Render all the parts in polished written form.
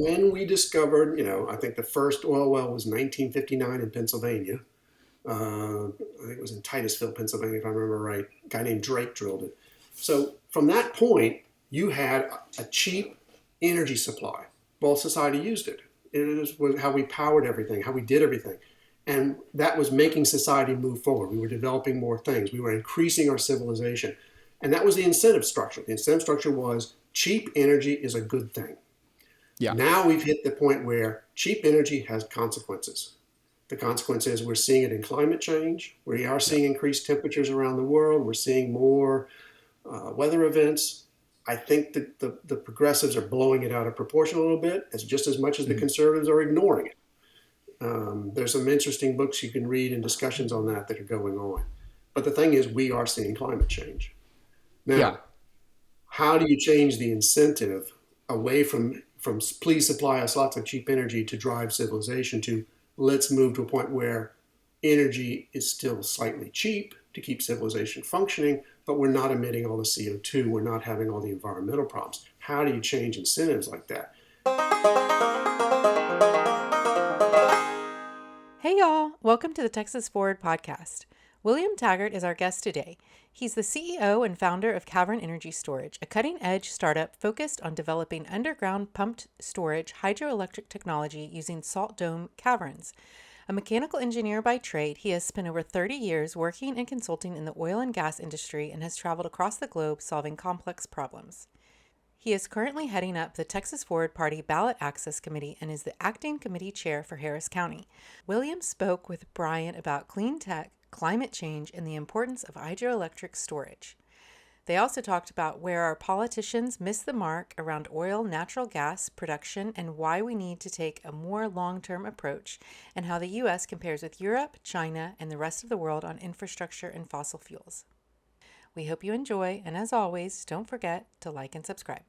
when we discovered, I think the first oil well was 1959 in Pennsylvania. I think it was in Titusville, Pennsylvania, if I remember right. A guy named Drake drilled it. So from that point, you had a cheap energy supply. Well, society used it. It was how we powered everything, how we did everything. And that was making society move forward. We were developing more things. We were increasing our civilization. And that was the incentive structure. The incentive structure was cheap energy is a good thing. Yeah. Now we've hit the point where cheap energy has consequences. The consequence is we're seeing it in climate change. We are Yeah. seeing increased temperatures around the world. We're seeing more weather events. I think that the progressives are blowing it out of proportion a little bit, just as much as the Mhm. conservatives are ignoring it. There's some interesting books you can read and discussions on that are going on. But the thing is, we are seeing climate change. Yeah. Now, how do you change the incentive away from please supply us lots of cheap energy to drive civilization to let's move to a point where energy is still slightly cheap to keep civilization functioning, but we're not emitting all the CO2, we're not having all the environmental problems. How do you change incentives like that? Hey y'all, welcome to the Texas Forward podcast. William Taggart is our guest today. He's the CEO and founder of Cavern Energy Storage, a cutting-edge startup focused on developing underground pumped storage hydroelectric technology using salt dome caverns. A mechanical engineer by trade, he has spent over 30 years working and consulting in the oil and gas industry and has traveled across the globe solving complex problems. He is currently heading up the Texas Forward Party Ballot Access Committee and is the acting committee chair for Harris County. William spoke with Brian about clean tech, climate change, and the importance of hydroelectric storage. They also talked about where our politicians miss the mark around oil, natural gas production, and why we need to take a more long-term approach, and how the U.S. compares with Europe, China, and the rest of the world on infrastructure and fossil fuels. We hope you enjoy, and as always, don't forget to like and subscribe.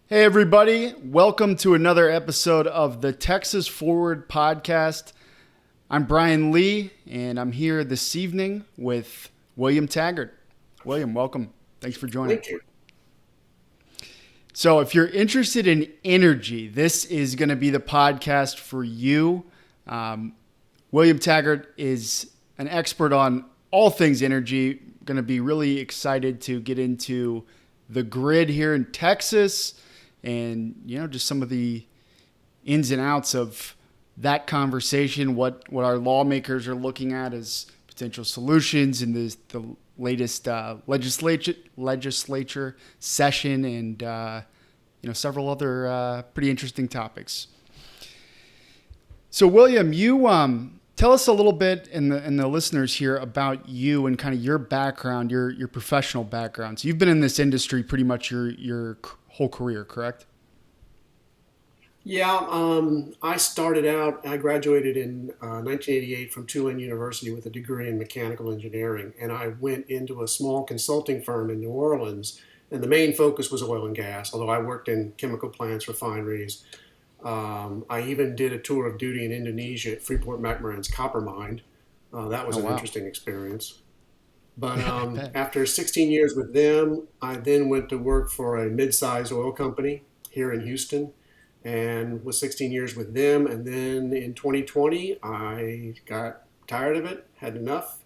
Hey, everybody. Welcome to another episode of the Texas Forward podcast. I'm Brian Lee, and I'm here this evening with William Taggart. William, welcome. Thanks for joining. Thank you. So if you're interested in energy, this is going to be the podcast for you. William Taggart is an expert on all things energy. Going to be really excited to get into the grid here in Texas and, just some of the ins and outs of that conversation, what our lawmakers are looking at as potential solutions in the latest legislature session, and several other pretty interesting topics. So, William, you tell us a little bit, and the listeners here, about you and kind of your background, your professional background. So, you've been in this industry pretty much your whole career, correct? Yeah, I graduated in 1988 from Tulane University with a degree in mechanical engineering, and I went into a small consulting firm in New Orleans, and the main focus was oil and gas, although I worked in chemical plants, refineries. I even did a tour of duty in Indonesia at Freeport-McMoRan's copper mine. That was Oh, an wow. interesting experience. But Yeah, I bet. after 16 years with them, I then went to work for a mid-sized oil company here in Houston and was 16 years with them. And then in 2020, I got tired of it, had enough,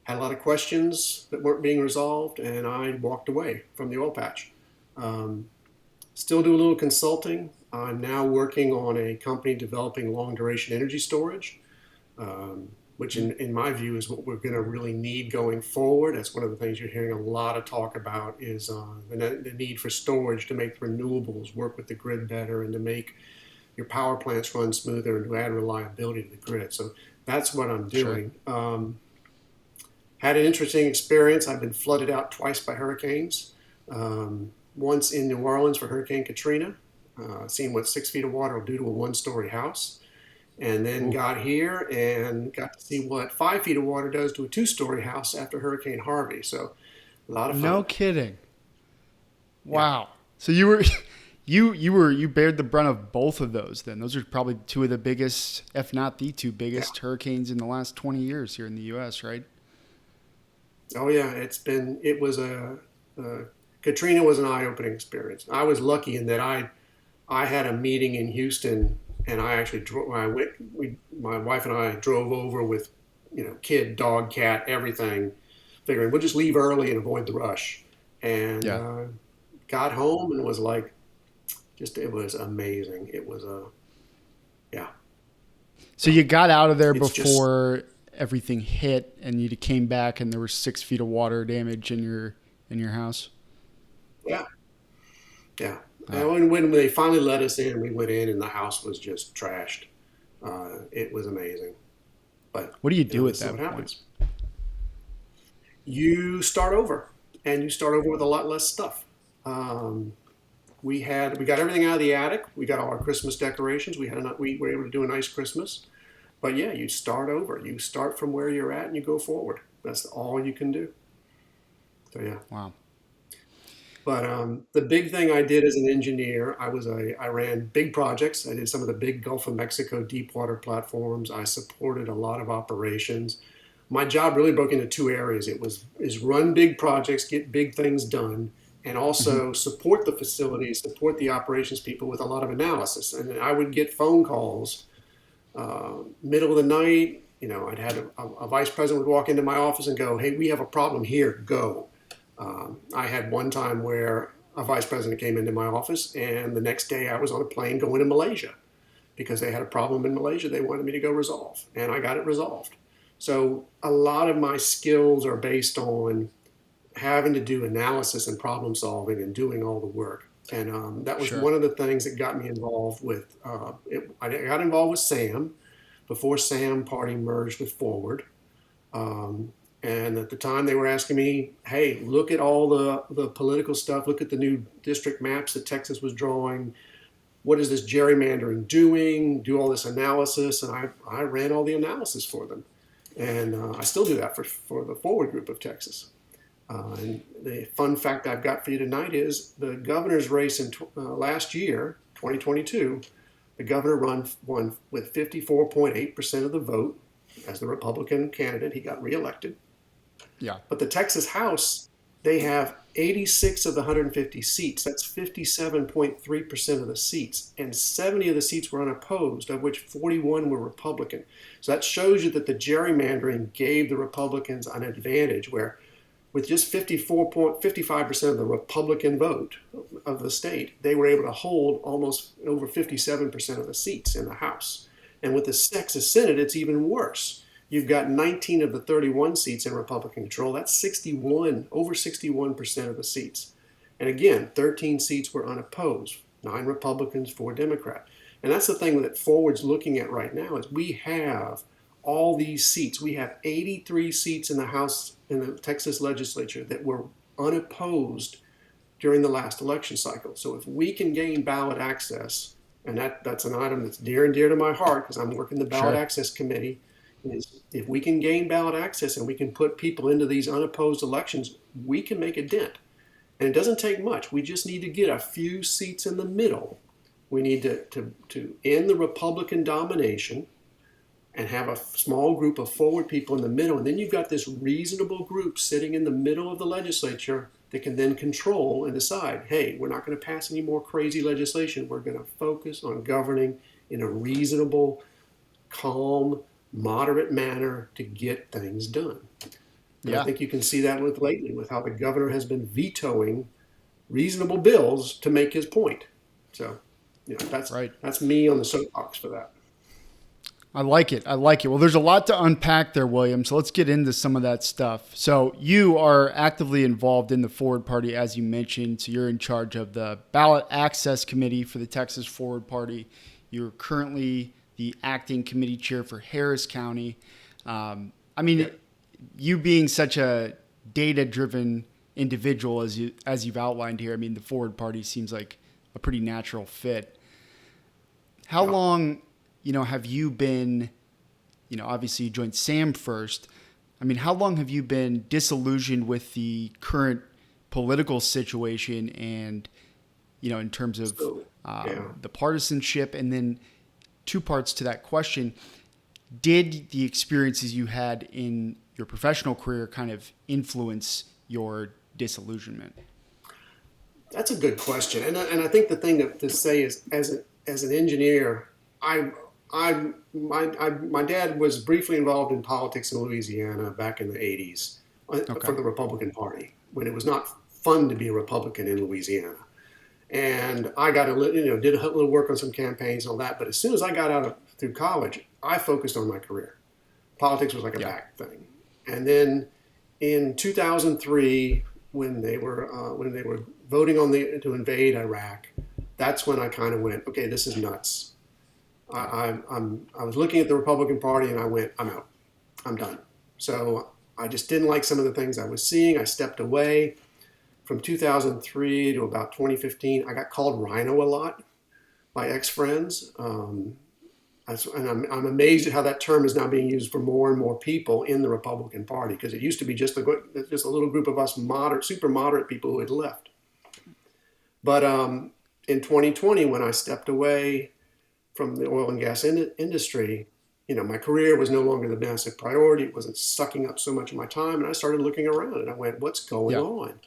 had a lot of questions that weren't being resolved, and I walked away from the oil patch. Um, Still do a little consulting. I'm now working on a company developing long duration energy storage, which in my view is what we're going to really need going forward. That's one of the things you're hearing a lot of talk about is the need for storage to make renewables work with the grid better and to make your power plants run smoother and to add reliability to the grid. So that's what I'm Sure. doing. Had an interesting experience. I've been flooded out twice by hurricanes. Once in New Orleans for Hurricane Katrina, seeing what 6 feet of water will do to a one-story house, and then Ooh, got here and got to see what 5 feet of water does to a two-story house after Hurricane Harvey. So a lot of no fun. kidding. Yeah. Wow. So you were you bared the brunt of both of those then. Those are probably two of the biggest, if not the two Yeah. biggest hurricanes in the last 20 years here in the US, right? Oh yeah, it was uh, Katrina was an eye-opening experience. I was lucky in that I had a meeting in Houston, and I actually drove. I went. My wife and I drove over with, kid, dog, cat, everything, figuring we'll just leave early and avoid the rush. And Yeah. got home and was like, just it was amazing. It was yeah. So you got out of there It's just before everything hit and you came back and there was 6 feet of water damage in your house. yeah, yeah. And Wow. when they finally let us in, we went in and the house was just trashed. It was amazing, but What do you do at this is what that point? happens. You start over, and you start over with a lot less stuff. Um, we got everything out of the attic. We got all our Christmas decorations. We were able to do a nice Christmas. But yeah, you start over. You start from where you're at and you go forward. That's all you can do. So yeah. Wow. But the big thing I did as an engineer, I ran big projects. I did some of the big Gulf of Mexico deep water platforms. I supported a lot of operations. My job really broke into two areas. It was is run big projects, get big things done, and Hmm. also support the facilities, support the operations people with a lot of analysis. And I would get phone calls middle of the night. I'd had a vice president would walk into my office and go, "Hey, we have a problem here. Go." I had one time where a vice president came into my office, and the next day I was on a plane going to Malaysia because they had a problem in Malaysia they wanted me to go resolve, and I got it resolved. So a lot of my skills are based on having to do analysis and problem solving and doing all the work. And that was Sure. one of the things that got me involved with. I got involved with SAM before SAM Party merged with Forward. Um, and at the time, they were asking me, "Hey, look at all the political stuff. Look at the new district maps that Texas was drawing. What is this gerrymandering doing? Do all this analysis." And I ran all the analysis for them. And I still do that for the Forward group of Texas. And the fun fact I've got for you tonight is the governor's race in last year, 2022, the governor won with 54.8% of the vote as the Republican candidate. He got reelected. Yeah. But the Texas House, they have 86 of the 150 seats. That's 57.3% of the seats. And 70 of the seats were unopposed, of which 41 were Republican. So that shows you that the gerrymandering gave the Republicans an advantage where with just 55% of the Republican vote of the state, they were able to hold almost over 57% of the seats in the House. And with the Texas Senate, it's even worse. You've got 19 of the 31 seats in Republican control. That's 61, over 61% of the seats. And again, 13 seats were unopposed, 9 Republicans, 4 Democrats. And that's the thing that Forward's looking at right now is we have all these seats. We have 83 seats in the House in the Texas legislature that were unopposed during the last election cycle. So if we can gain ballot access, and that's an item that's dear and dear to my heart because I'm working the ballot Sure. access committee, is if we can gain ballot access and we can put people into these unopposed elections, we can make a dent. And it doesn't take much. We just need to get a few seats in the middle. We need to end the Republican domination and have a small group of forward people in the middle. And then you've got this reasonable group sitting in the middle of the legislature that can then control and decide, hey, we're not going to pass any more crazy legislation. We're going to focus on governing in a reasonable, calm, moderate manner to get things done. And I Yeah. think you can see that with lately with how the governor has been vetoing reasonable bills to make his point. So, Right. that's me on the soapbox for that. I like it. I like it. Well, there's a lot to unpack there, William. So let's get into some of that stuff. So you are actively involved in the Forward Party, as you mentioned. So you're in charge of the Ballot Access Committee for the Texas Forward Party. You're currently the acting committee chair for Harris County. I mean, Yep. you being such a data-driven individual, as you've outlined here, I mean, the Forward Party seems like a pretty natural fit. How Yep. long, have you been, obviously you joined SAM first. I mean, how long have you been disillusioned with the current political situation and, in terms of So, yeah. the partisanship, and then two parts to that question. Did the experiences you had in your professional career kind of influence your disillusionment? That's a good question, and I think the thing to say is, as an engineer, my dad was briefly involved in politics in Louisiana back in the '80s Okay. for the Republican Party when it was not fun to be a Republican in Louisiana, and I got did a little work on some campaigns and all that. But as soon as I got through college, I focused on my career. Politics was like a Yeah. back thing, and then in 2003, when they were voting on to invade Iraq, that's when I kind of went, okay, this is nuts. Yeah. I was looking at the Republican Party and I went, I'm out, I'm done. So I just didn't like some of the things I was seeing. I stepped away from 2003 to about 2015. I got called Rhino a lot by ex-friends. And I'm amazed at how that term is now being used for more and more people in the Republican Party, because it used to be just a little group of us super moderate people who had left. But in 2020, when I stepped away from the oil and gas industry, my career was no longer the massive priority. It wasn't sucking up so much of my time, and I started looking around and I went, "What's going Yeah. on?"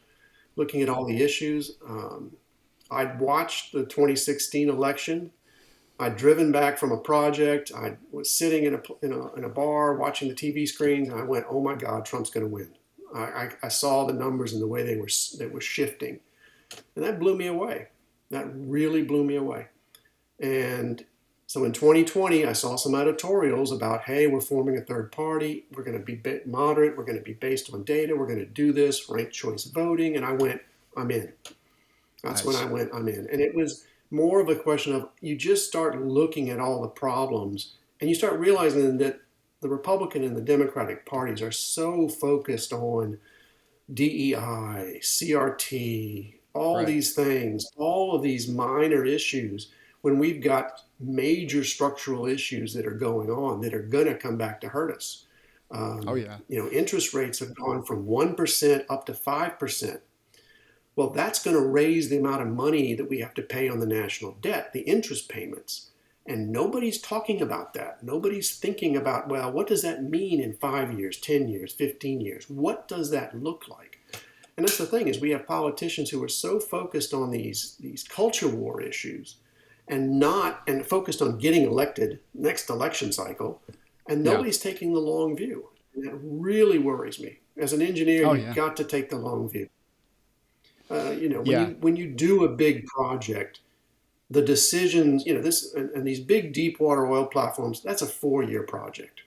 Looking at all the issues. I'd watched the 2016 election. I'd driven back from a project. I was sitting in a bar watching the TV screens, and I went, "Oh my God, Trump's going to win." I saw the numbers and the way they were shifting, and that blew me away. That really blew me away. And so in 2020, I saw some editorials about, "Hey, we're forming a third party. We're going to be moderate. We're going to be based on data. We're going to do this ranked choice voting." And I went, "I'm in." That's when I Nice. went, "I'm in." And it was more of a question of, you just start looking at all the problems and you start realizing that the Republican and the Democratic parties are so focused on DEI, CRT, all Right. these things, all of these minor issues, when we've got major structural issues that are going on that are going to come back to hurt us. Oh yeah. Interest rates have gone from 1% up to 5%. Well, that's going to raise the amount of money that we have to pay on the national debt, the interest payments. And nobody's talking about that. Nobody's thinking about, well, what does that mean in 5 years, 10 years, 15 years? What does that look like? And that's the thing, is we have politicians who are so focused on these culture war issues and focused on getting elected next election cycle, and Yeah. nobody's taking the long view. And that really worries me. As an engineer, Oh you've yeah. got to take the long view. Yeah. When you do a big project, the decisions, and these big deep water oil platforms, that's a 4-year project.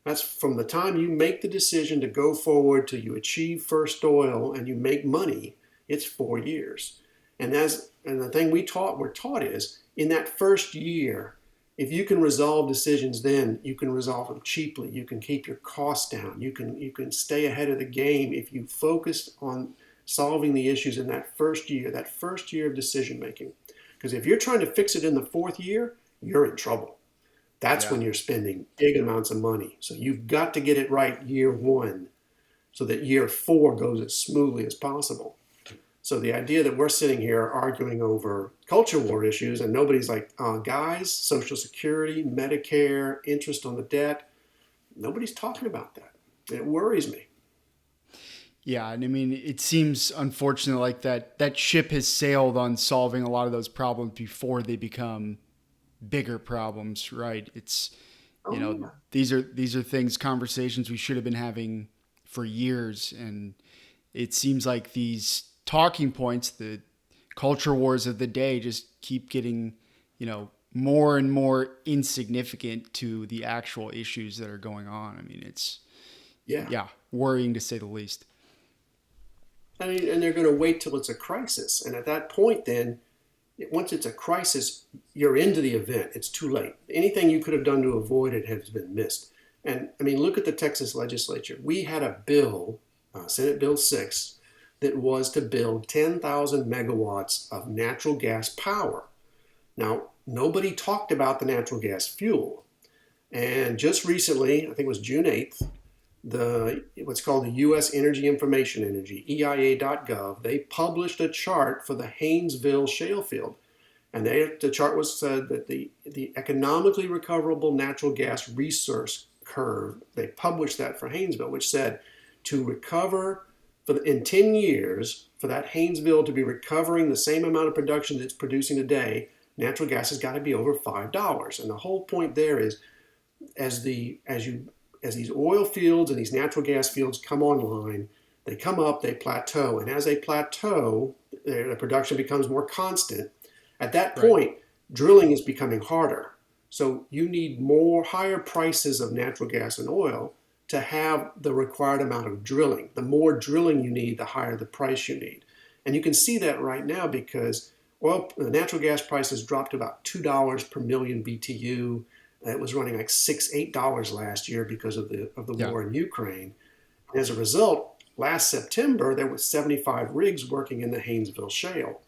That's from the time you make the decision to go forward till you achieve first oil and you make money. It's 4 years. And the thing we're taught is, in that first year, if you can resolve decisions, then you can resolve them cheaply. You can keep your costs down. You can stay ahead of the game if you focus on solving the issues in that first year of decision making. Because if you're trying to fix it in the 4th year, you're in trouble. That's Yeah. when you're spending big amounts of money. So you've got to get it right year 1 so that year 4 goes as smoothly as possible. So the idea that we're sitting here arguing over culture war issues and nobody's like, guys, Social Security, Medicare, interest on the debt, nobody's talking about that. It worries me. Yeah, and I mean, it seems unfortunate like that ship has sailed on solving a lot of those problems before they become bigger problems, right? It's, Oh, yeah. these are things, conversations we should have been having for years, and it seems like these talking points, the culture wars of the day, just keep getting, more and more insignificant to the actual issues that are going on. I mean, it's, Yeah. yeah, worrying to say the least. I mean, and they're going to wait till it's a crisis. And at that point, then, once it's a crisis, you're into the event. It's too late. Anything you could have done to avoid it has been missed. And I mean, look at the Texas legislature. We had a bill, Senate Bill 6, that was to build 10,000 megawatts of natural gas power. Now, nobody talked about the natural gas fuel. And just recently, I think it was June 8th, what's called the U.S. Energy Information Energy, EIA.gov, they published a chart for the Haynesville shale field. And the chart was said that the economically recoverable natural gas resource curve, they published that for Haynesville, which said to recover in 10 years, for that Haynesville to be recovering the same amount of production that it's producing today, natural gas has got to be over $5. And the whole point there is as these oil fields and these natural gas fields come online, they come up, they plateau, and as they plateau, the production becomes more constant. At that Right. point, drilling is becoming harder. So you need higher prices of natural gas and oil to have the required amount of drilling. The more drilling you need, the higher the price you need. And you can see that right now because natural gas prices dropped about $2 per million BTU. It was running like $8 last year because of the Yeah. war in Ukraine. And as a result, last September there was 75 rigs working in the Haynesville Shale.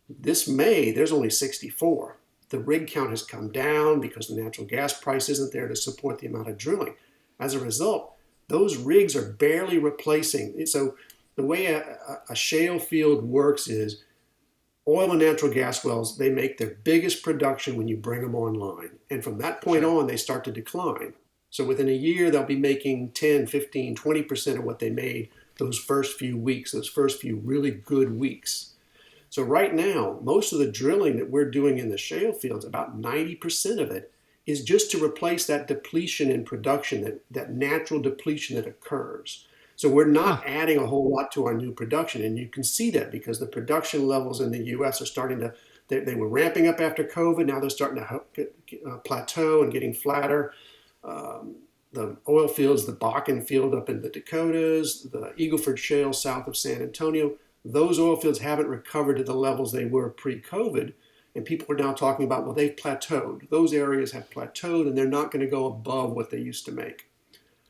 This May there's only 64. The rig count has come down because the natural gas price isn't there to support the amount of drilling. As a result, those rigs are barely replacing. So the way a shale field works is oil and natural gas wells, they make their biggest production when you bring them online. And from that point Sure. on, they start to decline. So within a year, they'll be making 10, 15, 20% of what they made those first few weeks, those first few really good weeks. So right now, most of the drilling that we're doing in the shale fields, about 90% of it, is just to replace that depletion in production, that natural depletion that occurs. So we're Huh. not adding a whole lot to our new production. And you can see that because the production levels in the US are starting to, they were ramping up after COVID. Now they're starting to plateau and getting flatter. The oil fields, the Bakken field up in the Dakotas, the Eagle Ford Shale south of San Antonio, those oil fields haven't recovered to the levels they were pre-COVID. And people are now talking about, well, they've plateaued. Those areas have plateaued and they're not going to go above what they used to make.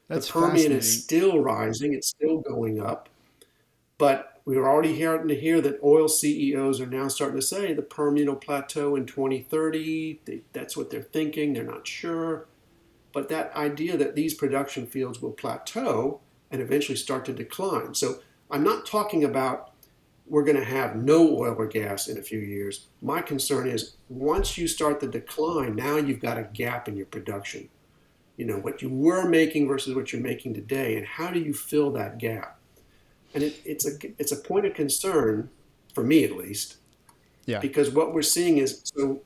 The That's Permian is fascinating. still rising, it's still going up, but we're already starting to hear that oil CEOs are now starting to say the Permian will plateau in 2030. That's what they're thinking, they're not sure. But that idea that these production fields will plateau and eventually start to decline. So I'm not talking about we're going to have no oil or gas in a few years. My concern is once you start the decline, now you've got a gap in your production. What you were making versus what you're making today, and how do you fill that gap? And it's a point of concern for me at least, Yeah. because what we're seeing is so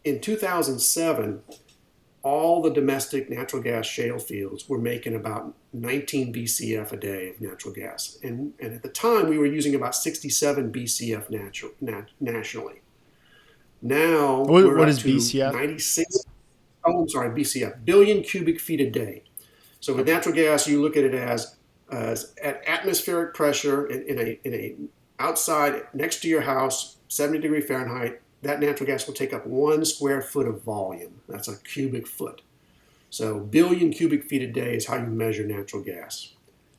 in 2007 all the domestic natural gas shale fields were making about 19 BCF a day of natural gas. And at the time, we were using about 67 BCF nationally. Now What, we're what up is to BCF? 96, oh, I'm sorry, BCF, billion cubic feet a day. So with Okay. natural gas, you look at it as at atmospheric pressure in a outside next to your house, 70-degree Fahrenheit. That natural gas will take up 1 square foot of volume. That's a cubic foot. So billion cubic feet a day is how you measure natural gas.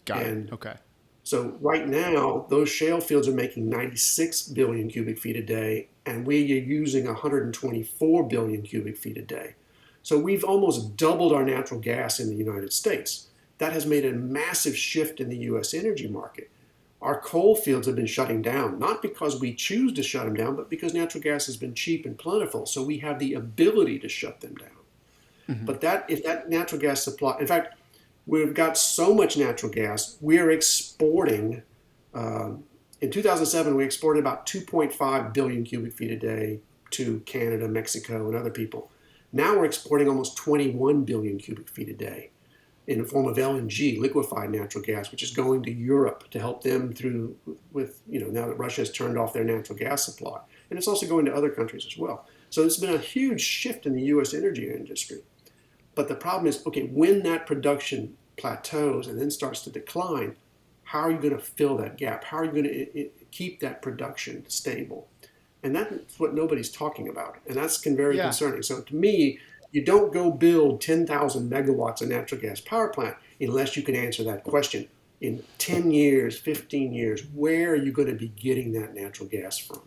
Got it. And Okay. so right now, those shale fields are making 96 billion cubic feet a day, and we are using 124 billion cubic feet a day. So we've almost doubled our natural gas in the United States. That has made a massive shift in the US energy market. Our coal fields have been shutting down, not because we choose to shut them down, but because natural gas has been cheap and plentiful. So we have the ability to shut them down. Hmm. But if that natural gas supply, in fact, we've got so much natural gas, we're exporting. In 2007, we exported about 2.5 billion cubic feet a day to Canada, Mexico, and other people. Now we're exporting almost 21 billion cubic feet a day in the form of LNG, liquefied natural gas, which is going to Europe to help them through now that Russia has turned off their natural gas supply. And it's also going to other countries as well. So there's been a huge shift in the US energy industry. But the problem is, okay, when that production plateaus and then starts to decline, how are you going to fill that gap? How are you going to keep that production stable? And that's what nobody's talking about. And that's very Yeah. concerning. So to me, you don't go build 10,000 megawatts of natural gas power plant unless you can answer that question. In 10 years, 15 years, where are you going to be getting that natural gas from?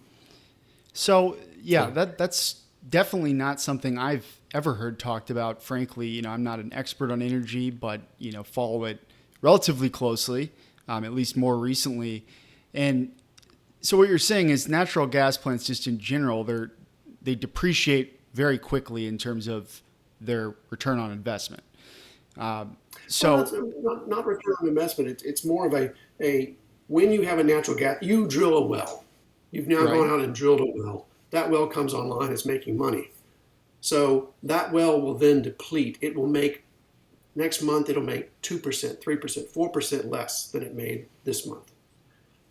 So yeah, So, that's definitely not something I've ever heard talked about. Frankly, I'm not an expert on energy, but follow it relatively closely, at least more recently. And so what you're saying is natural gas plants, just in general, they depreciate very quickly in terms of their return on investment. Um, Well, so that's not return on investment. It's more of a when you have a natural gas, you drill a well. You've now right, gone out and drilled a well. That well comes online, it's making money. So that well will then deplete. It will make next month. It'll make 2%, 3%, 4% less than it made this month.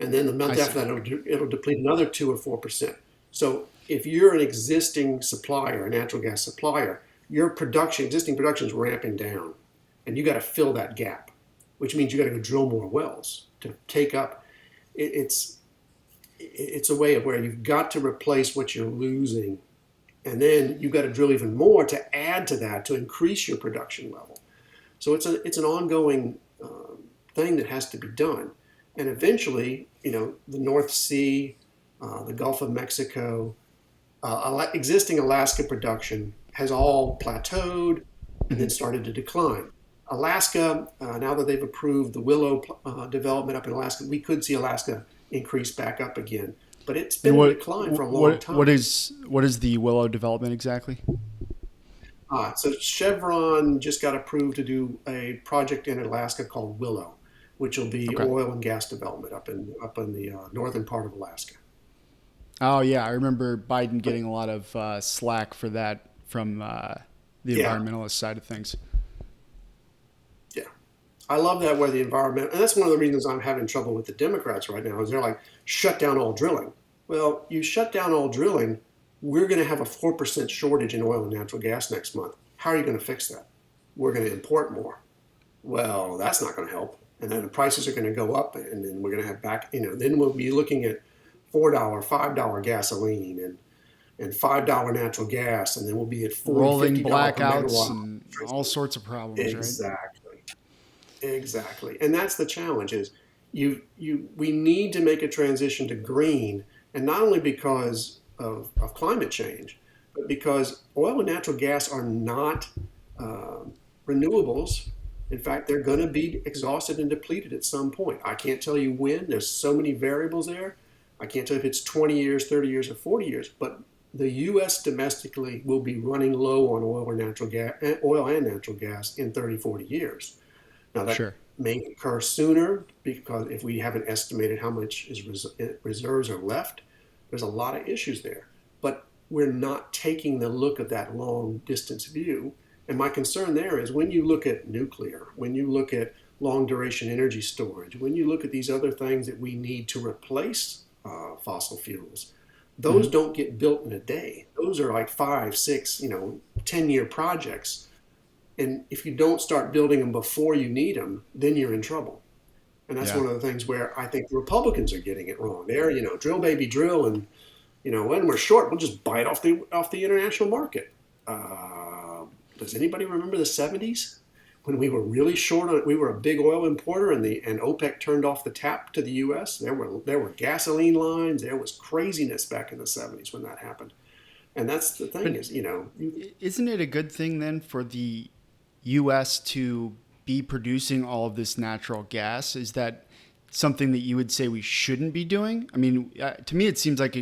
And then the I month after see. that, it'll deplete another 2 or 4%. So if you're an existing supplier, a natural gas supplier, your existing production is ramping down, and you got to fill that gap, which means you got to go drill more wells to take up. It's it's a way of where you've got to replace what you're losing, and then you've got to drill even more to add to that to increase your production level. So it's an ongoing thing that has to be done, and eventually, the North Sea, the Gulf of Mexico, existing Alaska production has all plateaued and then Mhm. started to decline. Alaska, now that they've approved the Willow development up in Alaska, we could see Alaska increase back up again. But it's And been in decline for a long what time. is the Willow development exactly? So Chevron just got approved to do a project in Alaska called Willow, which will be Okay. oil and gas development up in the northern part of Alaska. Oh yeah, I remember Biden But getting a lot of slack for that from the yeah, environmentalist side of things. yeah, I love that where the environment, and that's one of the reasons I'm having trouble with the Democrats right now, is they're like, shut down all drilling. Well, you shut down all drilling, we're going to have a 4% shortage in oil and natural gas next month. How are you going to fix that? We're going to import more. Well, that's not going to help. And then the prices are going to go up, and then we're going to have then we'll be looking at $4, $5 gasoline and $5 natural gas, and then we'll be at 40, Rolling $50 per blackouts megawatt. and all sorts of problems, right? Exactly. Exactly. And that's the challenge is we need to make a transition to green, and not only because of climate change, but because oil and natural gas are not renewables. In fact, they're going to be exhausted and depleted at some point. I can't tell you when. There's so many variables there. I can't tell you if it's 20 years, 30 years, or 40 years, but the U.S. domestically will be running low on oil and natural gas in 30, 40 years. Now, that Sure. may occur sooner because if we haven't estimated how much reserves are left, there's a lot of issues there. But we're not taking the look of that long distance view. And my concern there is when you look at nuclear, when you look at long duration energy storage, when you look at these other things that we need to replace fossil fuels, those Hmm. don't get built in a day. Those are like 5, 6, 10-year projects. And if you don't start building them before you need them, then you're in trouble. And that's Yeah. one of the things where I think the Republicans are getting it wrong. They're, drill baby drill, and when we're short, we'll just buy it off the international market. Does anybody remember the '70s when we were really short on it? We were a big oil importer, and OPEC turned off the tap to the U.S. There were gasoline lines. There was craziness back in the '70s when that happened. And that's the thing But is, isn't it a good thing then for the U.S. to be producing all of this natural gas? Is that something that you would say we shouldn't be doing? I mean, to me, it seems like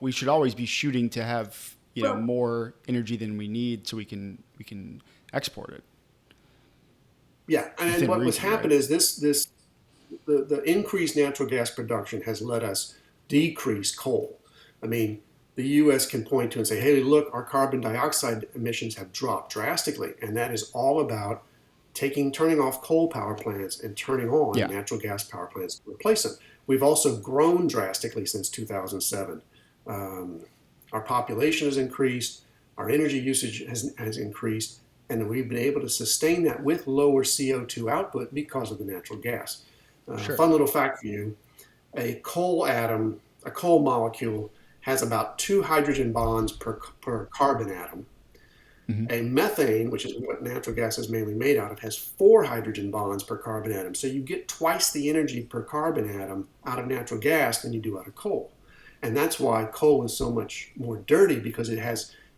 we should always be shooting to have well, more energy than we need, so we can export it yeah. And within what was reason, right? happened is the increased natural gas production has let us decrease coal. I mean, the U.S. can point to and say, hey, look, our carbon dioxide emissions have dropped drastically. And that is all about turning off coal power plants and turning on Yeah, natural gas power plants to replace them. We've also grown drastically since 2007. Um, our population has increased, our energy usage has increased, and we've been able to sustain that with lower CO2 output because of the natural gas. sure. Fun little fact for you, a coal molecule has about 2 hydrogen bonds per carbon atom. Hmm. A methane, which is what natural gas is mainly made out of, has 4 hydrogen bonds per carbon atom. So you get twice the energy per carbon atom out of natural gas than you do out of coal. And that's why coal is so much more dirty, because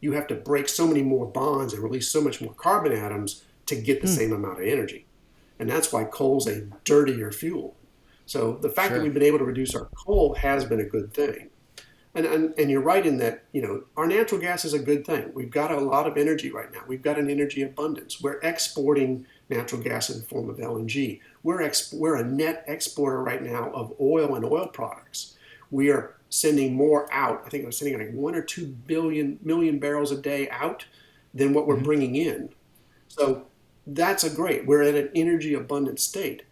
you have to break so many more bonds and release so much more carbon atoms to get the Hmm. same amount of energy. And that's why coal's a dirtier fuel. So the fact that Sure. we've been able to reduce our coal has been a good thing. And you're right in that, our natural gas is a good thing. We've got a lot of energy right now. We've got an energy abundance. We're exporting natural gas in the form of LNG. We're a net exporter right now of oil and oil products. We are sending more out. I think we're sending like 1 or 2 million barrels a day out than what we're Hmm. bringing in. So that's a great. We're at an energy abundant state.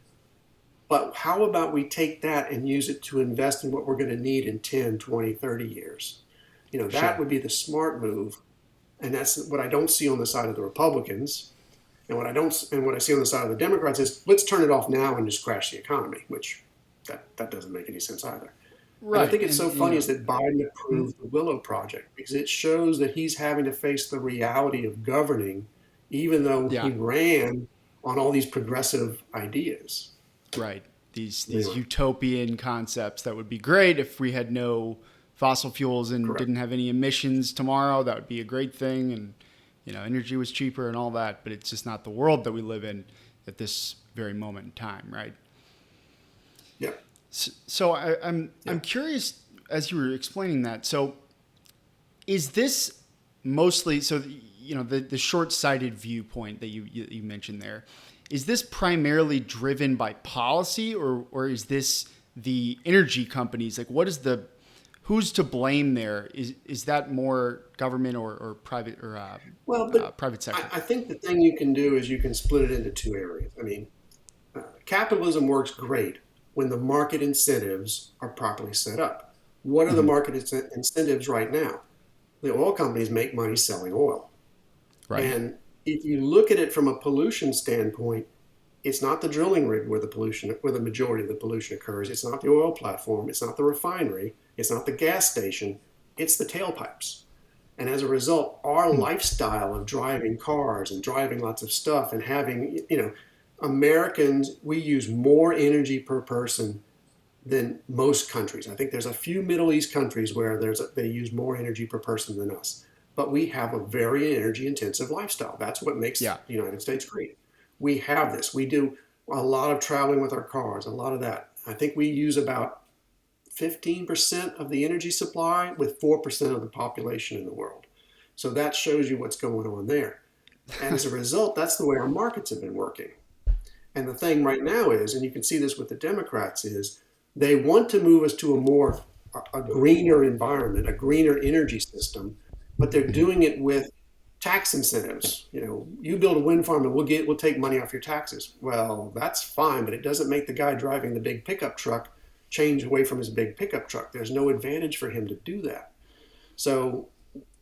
But how about we take that and use it to invest in what we're going to need in 10, 20, 30 years? That Sure. would be the smart move. And that's what I don't see on the side of the Republicans. And what I see on the side of the Democrats is let's turn it off now and just crash the economy, which that doesn't make any sense either. And I Right. think it's so And funny is that Biden hmm? approved the Willow Project because it shows that he's having to face the reality of governing, even though he Yeah. ran on all these progressive ideas. Right. These Anyway, utopian concepts that would be great if we had no fossil fuels and correct. didn't have any emissions tomorrow. That would be a great thing, and energy was cheaper and all that. But it's just not the world that we live in at this very moment in time, right? Yeah, So I'm yeah. curious as you were explaining that. So is this mostly so? The short-sighted viewpoint that you mentioned there, is this primarily driven by policy, or is this the energy companies? Like, what is the who's to blame there? Is that more government or private or Well, but private I, sector? I think the thing you can do is you can split it into two areas. I mean, capitalism works great when the market incentives are properly set up. What are the Hmm. market incentives right now? The oil companies make money selling oil. Right. And if you look at it from a pollution standpoint, it's not the drilling rig where the majority of the pollution occurs. It's not the oil platform. It's not the refinery. It's not the gas station. It's the tailpipes. And as a result, our Hmm. lifestyle of driving cars and driving lots of stuff and having, Americans, we use more energy per person than most countries. I think there's a few Middle East countries where they use more energy per person than us. But we have a very energy intensive lifestyle. That's what makes Yeah. the United States great. We have this. We do a lot of traveling with our cars, a lot of that. I think we use about 15% of the energy supply with 4% of the population in the world. So that shows you what's going on there. And as a result, that's the way our markets have been working. And the thing right now is, and you can see this with the Democrats, is they want to move us to a greener environment, a greener energy system, but they're Hmm. doing it with tax incentives. You build a wind farm and we'll take money off your taxes. Well, that's fine, but it doesn't make the guy driving the big pickup truck change away from his big pickup truck. There's no advantage for him to do that. So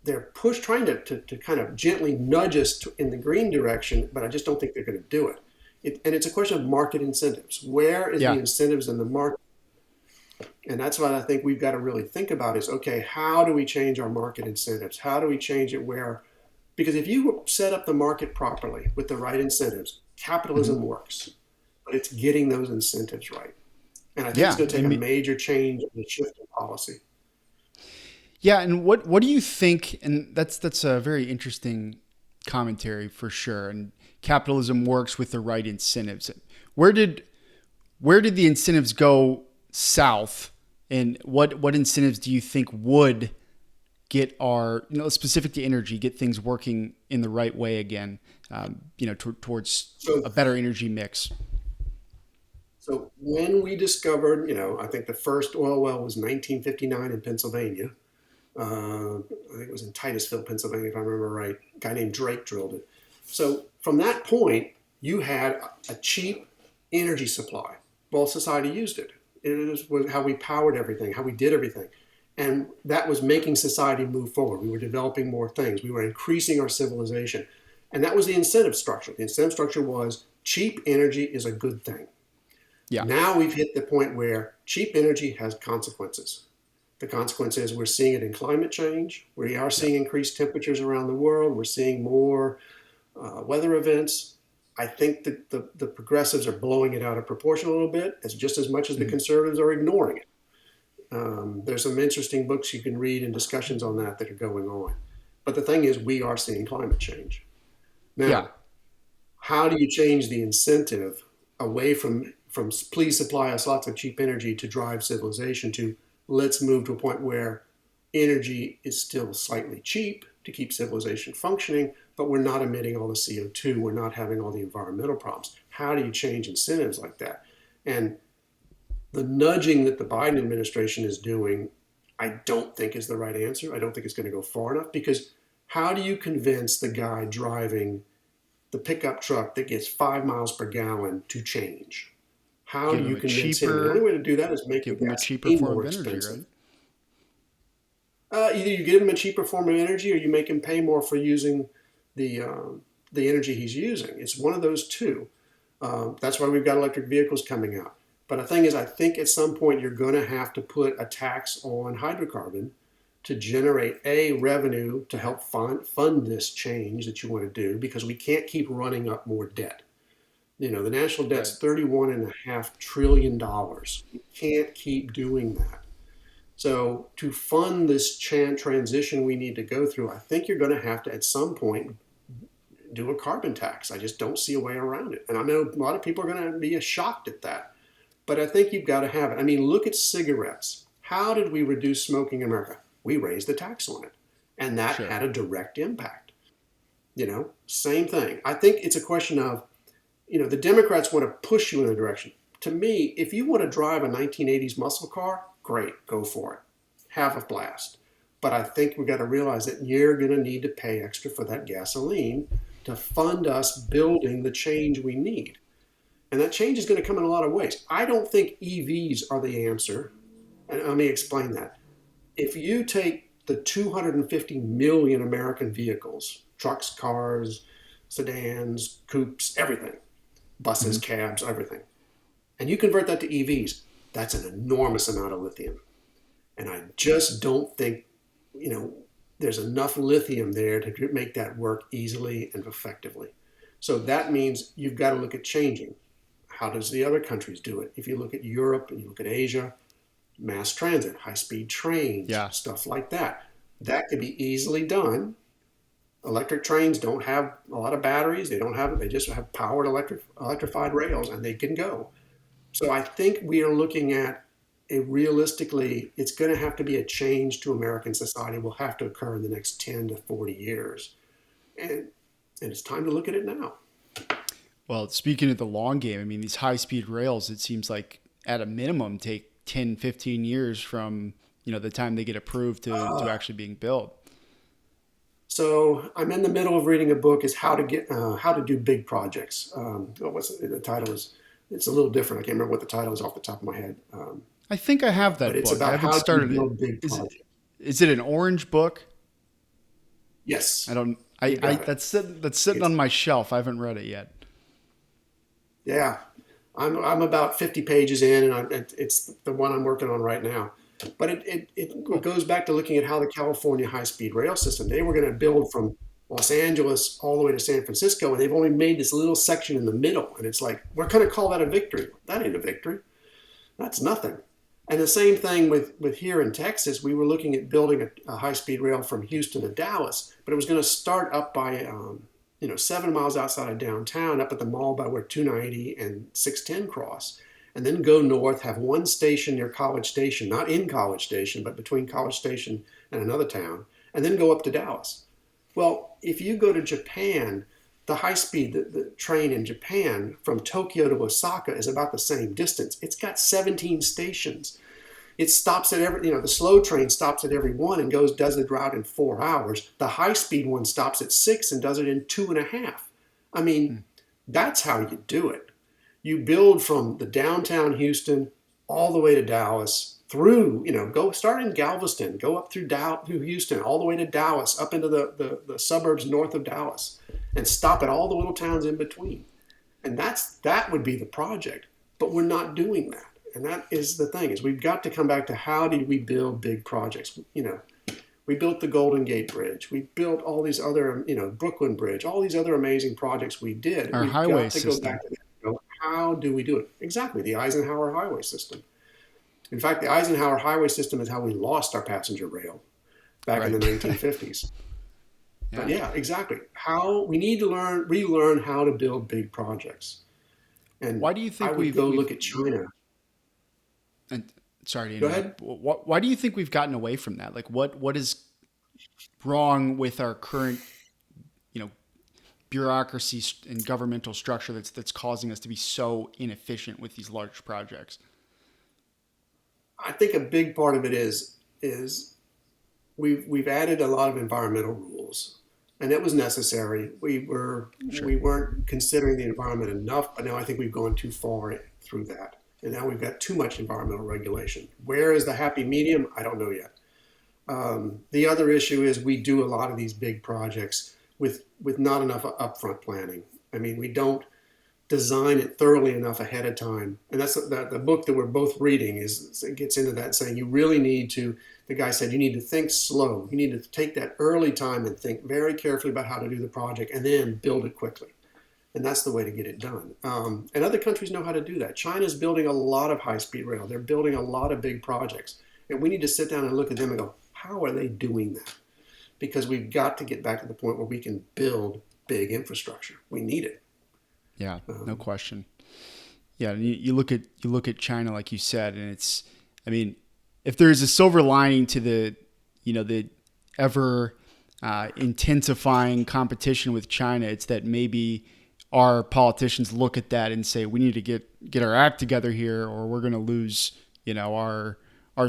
they're trying to kind of gently nudge us in the green direction, but I just don't think they're going to do it. And it's a question of market incentives. Where is the Yeah. incentives in the market? And that's what I think we've got to really think about is, okay, how do we change our market incentives? How do we change it where, because if you set up the market properly with the right incentives, Hmm. capitalism works, but it's getting those incentives right. And I think it's Yeah. going to take a major change and a shift in policy. Yeah, and what do you think? And that's a very interesting commentary for sure. And capitalism works with the right incentives. Where did where did the incentives go south? And what incentives do you think would get our specific to energy get things working in the right way again? Towards So a better energy mix. So when we discovered, I think the first oil well was 1959 in Pennsylvania. I think it was in Titusville, Pennsylvania, if I remember right. A guy named Drake drilled it. So from that point, you had a cheap energy supply. Well, society used it. It was how we powered everything, how we did everything. And that was making society move forward. We were developing more things. We were increasing our civilization. And that was the incentive structure. The incentive structure was cheap energy is a good thing. Yeah. Now we've hit the point where cheap energy has consequences. The consequence is we're seeing it in climate change. We are Yeah. seeing increased temperatures around the world. We're seeing more weather events. I think that the progressives are blowing it out of proportion a little bit, as just as much as the Mhm. conservatives are ignoring it. There's some interesting books you can read and discussions on that are going on. But the thing is, we are seeing climate change. Yeah. Now, how do you change the incentive? away from please supply us lots of cheap energy to drive civilization to let's move to a point where energy is still slightly cheap to keep civilization functioning, but we're not emitting all the CO2. We're not having all the environmental problems. How do you change incentives like that? And the nudging that the Biden administration is doing, I don't think is the right answer. I don't think it's going to go far enough because how do you convince the guy driving the pickup truck that gets 5 miles per gallon to change? How Give do them you a convince him? The only way cheaper, to do that is make the give them a cheaper gasoline form more of energy, expensive. right? Either you give him a cheaper form of energy or you make him pay more for using the, uh, the energy he's using. It's one of those two. That's why we've got electric vehicles coming out. But the thing is, I think at some point you're going to have to put a tax on hydrocarbon to generate a revenue to help fund this change that you want to do because we can't keep running up more debt. The national Right. debt's $31.5 trillion. We can't keep doing that. So to fund this transition we need to go through, I think you're going to have to at some point do a carbon tax. I just don't see a way around it. And I know a lot of people are going to be shocked at that. But I think you've got to have it. I mean, look at cigarettes. How did we reduce smoking in America? We raised the tax on it. And that Sure. had a direct impact. Same thing. I think it's a question of, the Democrats want to push you in a direction. To me, if you want to drive a 1980s muscle car, great, go for it. Have a blast. But I think we've got to realize that you're going to need to pay extra for that gasoline to fund us building the change we need. And that change is going to come in a lot of ways. I don't think EVs are the answer. And let me explain that. If you take the 250 million American vehicles, trucks, cars, sedans, coupes, everything, buses, cabs, everything, and you convert that to EVs, that's an enormous amount of lithium. And I just don't think, there's enough lithium there to make that work easily and effectively. So that means you've got to look at changing. How does the other countries do it? If you look at Europe and you look at Asia, mass transit, high-speed trains, Yeah. stuff like that. That could be easily done. Electric trains don't have a lot of batteries. They just have powered electrified rails and they can go. So I think we are looking at it's going to have to be a change to American society will have to occur in the next 10 to 40 years. And, and it's time to look at it now. Well, speaking of the long game, I mean, these high speed rails, it seems like at a minimum take 10, 15 years from, the time they get approved to actually being built. So I'm in the middle of reading a book. Is how to do big projects. What's the title is? It's a little different. I can't remember what the title is off the top of my head. I think I have But that it's book. I about haven't how do you started it. build big Is it projects. is it an orange book? Yes, I don't. you I got it. that's sitting It's on my shelf. I haven't read it yet. Yeah, I'm about 50 pages in, and it's the one I'm working on right now. But it Cool. goes back to looking at how the California high-speed rail system. They were going to build from Los Angeles all the way to San Francisco, and they've only made this little section in the middle. And it's like, we're going to call that a victory. That ain't a victory. That's nothing. And the same thing with here in Texas. We were looking at building a high-speed rail from Houston to Dallas, but it was going to start up by 7 miles outside of downtown, up at the mall by where 290 and 610 cross, and then go north, have one station near College Station, not in College Station, but between College Station and another town, and then go up to Dallas. Well, if you go to Japan, the high speed, the train in Japan from Tokyo to Osaka is about the same distance. It's got 17 stations. It stops at the slow train stops at every one and does the route in 4 hours. The high speed one stops at 6 and does it in 2.5. I mean, that's how you do it. You build from the downtown Houston all the way to Dallas through, go start in Galveston, go up through Houston, all the way to Dallas, up into the suburbs north of Dallas, and stop at all the little towns in between. And that would be the project. But we're not doing that. And that is the thing, is we've got to come back to how do we build big projects? We built the Golden Gate Bridge. We built all these other, Brooklyn Bridge, all these other amazing projects we did. Our We've highway got to go system. back to that. How do we do it? Exactly, the Eisenhower highway system. In fact, the Eisenhower highway system is how we lost our passenger rail back in the Right. 1950s. But Yeah. yeah, exactly. How we need to relearn how to build big projects. And Why do you I think would go we've look at China. and sorry to Go ahead. interrupt. Why do you think we've gotten away from that? Like what is wrong with our current, you know, bureaucracy and governmental structure that's causing us to be so inefficient with these large projects? I think a big part of it is we've added a lot of environmental rules, and it was necessary. Sure. We weren't considering the environment enough, but now I think we've gone too far through that, and now we've got too much environmental regulation. Where is the happy medium? I don't know yet. The other issue is we do a lot of these big projects with not enough upfront planning. I mean, we don't design it thoroughly enough ahead of time. And that's the book that we're both reading is it gets into that, saying you really need to. The guy said you need to think slow. You need to take that early time and think very carefully about how to do the project, and then build it quickly. And that's the way to get it done. And other countries know how to do that. China's building a lot of high-speed rail. They're building a lot of big projects, and we need to sit down and look at them and go, how are they doing that? Because we've got to get back to the point where we can build big infrastructure. We need it. Yeah, no question. Yeah, you look at China like you said, and it's, I mean, if there's a silver lining to the, the ever intensifying competition with China, it's that maybe our politicians look at that and say we need to get our act together here, or we're going to lose, our